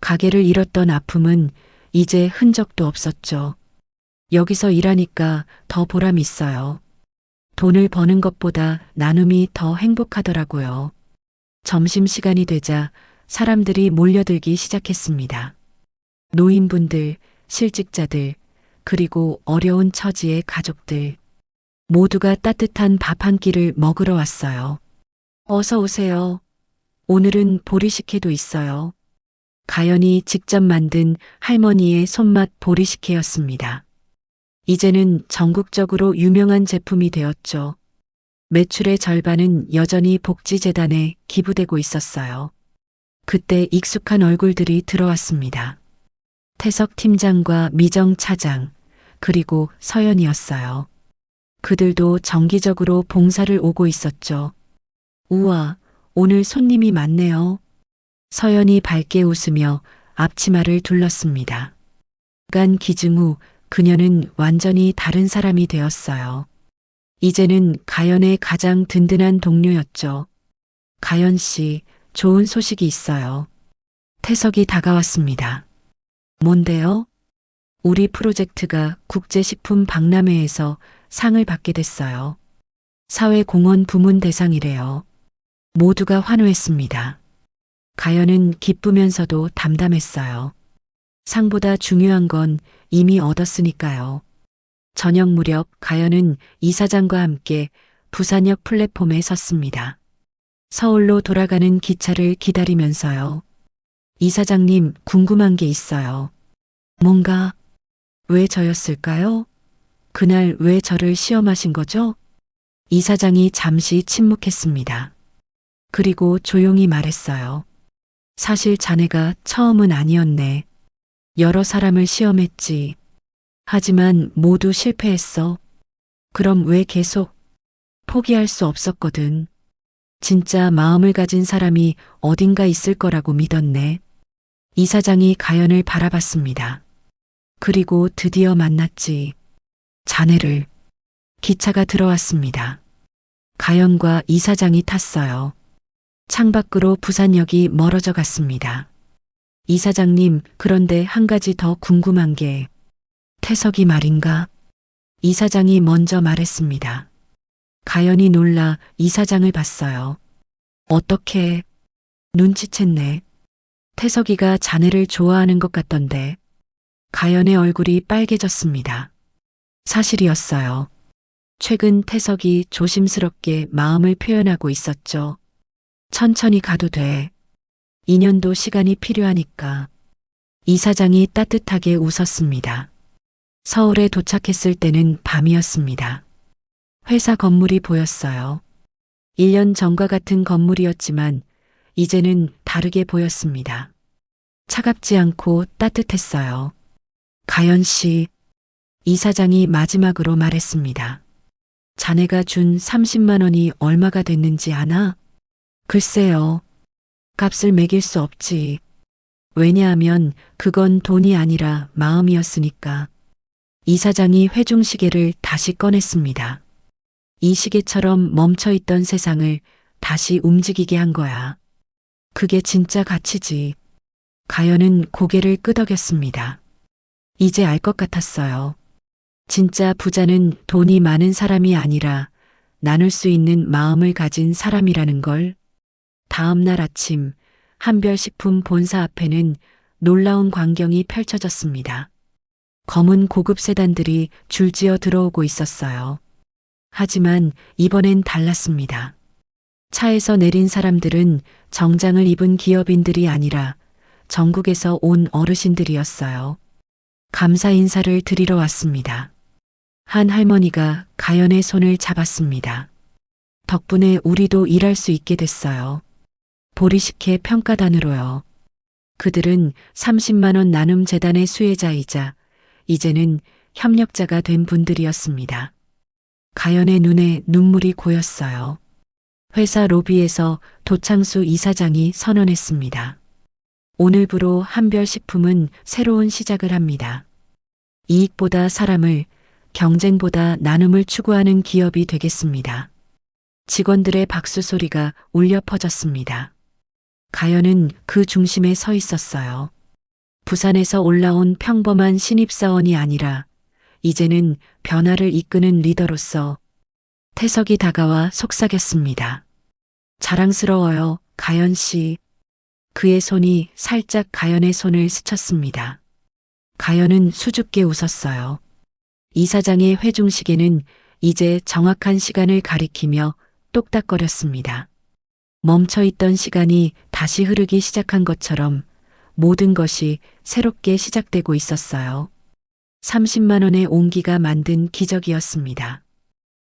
가게를 잃었던 아픔은 이제 흔적도 없었죠. 여기서 일하니까 더 보람 있어요. 돈을 버는 것보다 나눔이 더 행복하더라고요. 점심시간이 되자 사람들이 몰려들기 시작했습니다. 노인분들, 실직자들, 그리고 어려운 처지의 가족들. 모두가 따뜻한 밥 한 끼를 먹으러 왔어요. 어서 오세요. 오늘은 보리식혜도 있어요. 가연이 직접 만든 할머니의 손맛 보리식혜였습니다. 이제는 전국적으로 유명한 제품이 되었죠. 매출의 절반은 여전히 복지재단에 기부되고 있었어요. 그때 익숙한 얼굴들이 들어왔습니다. 태석 팀장과 미정 차장, 그리고 서연이었어요. 그들도 정기적으로 봉사를 오고 있었죠. 우와, 오늘 손님이 많네요. 서연이 밝게 웃으며 앞치마를 둘렀습니다. 간 기증 후 그녀는 완전히 다른 사람이 되었어요. 이제는 가연의 가장 든든한 동료였죠. 가연 씨, 좋은 소식이 있어요. 태석이 다가왔습니다. 뭔데요? 우리 프로젝트가 국제식품 박람회에서 상을 받게 됐어요. 사회공헌 부문 대상이래요. 모두가 환호했습니다. 가연은 기쁘면서도 담담했어요. 상보다 중요한 건 이미 얻었으니까요. 저녁 무렵 가연은 이사장과 함께 부산역 플랫폼에 섰습니다. 서울로 돌아가는 기차를 기다리면서요. 이사장님, 궁금한 게 있어요. 뭔가? 왜 저였을까요? 그날 왜 저를 시험하신 거죠? 이사장이 잠시 침묵했습니다. 그리고 조용히 말했어요. 사실 자네가 처음은 아니었네. 여러 사람을 시험했지. 하지만 모두 실패했어. 그럼 왜 계속? 포기할 수 없었거든. 진짜 마음을 가진 사람이 어딘가 있을 거라고 믿었네. 이사장이 가연을 바라봤습니다. 그리고 드디어 만났지. 자네를. 기차가 들어왔습니다. 가연과 이사장이 탔어요. 창밖으로 부산역이 멀어져 갔습니다. 이사장님, 그런데 한 가지 더 궁금한 게 태석이 말인가? 이사장이 먼저 말했습니다. 가연이 놀라 이사장을 봤어요. 어떻게? 눈치챘네. 태석이가 자네를 좋아하는 것 같던데. 가연의 얼굴이 빨개졌습니다. 사실이었어요. 최근 태석이 조심스럽게 마음을 표현하고 있었죠. 천천히 가도 돼. 2년도 시간이 필요하니까. 이사장이 따뜻하게 웃었습니다. 서울에 도착했을 때는 밤이었습니다. 회사 건물이 보였어요. 1년 전과 같은 건물이었지만 이제는 다르게 보였습니다. 차갑지 않고 따뜻했어요. 가연 씨, 이사장이 마지막으로 말했습니다. 자네가 준 30만 원이 얼마가 됐는지 아나? 글쎄요. 값을 매길 수 없지. 왜냐하면 그건 돈이 아니라 마음이었으니까. 이사장이 회중시계를 다시 꺼냈습니다. 이 시계처럼 멈춰있던 세상을 다시 움직이게 한 거야. 그게 진짜 가치지. 가연은 고개를 끄덕였습니다. 이제 알 것 같았어요. 진짜 부자는 돈이 많은 사람이 아니라 나눌 수 있는 마음을 가진 사람이라는 걸. 다음 날 아침 한별식품 본사 앞에는 놀라운 광경이 펼쳐졌습니다. 검은 고급 세단들이 줄지어 들어오고 있었어요. 하지만 이번엔 달랐습니다. 차에서 내린 사람들은 정장을 입은 기업인들이 아니라 전국에서 온 어르신들이었어요. 감사 인사를 드리러 왔습니다. 한 할머니가 가연의 손을 잡았습니다. 덕분에 우리도 일할 수 있게 됐어요. 보리식회 평가단으로요. 그들은 30만 원 나눔 재단의 수혜자이자 이제는 협력자가 된 분들이었습니다. 가연의 눈에 눈물이 고였어요. 회사 로비에서 도창수 이사장이 선언했습니다. 오늘부로 한별식품은 새로운 시작을 합니다. 이익보다 사람을, 경쟁보다 나눔을 추구하는 기업이 되겠습니다. 직원들의 박수 소리가 울려 퍼졌습니다. 가연은 그 중심에 서 있었어요. 부산에서 올라온 평범한 신입사원이 아니라 이제는 변화를 이끄는 리더로서. 태석이 다가와 속삭였습니다. 자랑스러워요, 가연 씨. 그의 손이 살짝 가연의 손을 스쳤습니다. 가연은 수줍게 웃었어요. 이사장의 회중시계는 이제 정확한 시간을 가리키며 똑딱거렸습니다. 멈춰있던 시간이 다시 흐르기 시작한 것처럼 모든 것이 새롭게 시작되고 있었어요. 30만 원의 온기가 만든 기적이었습니다.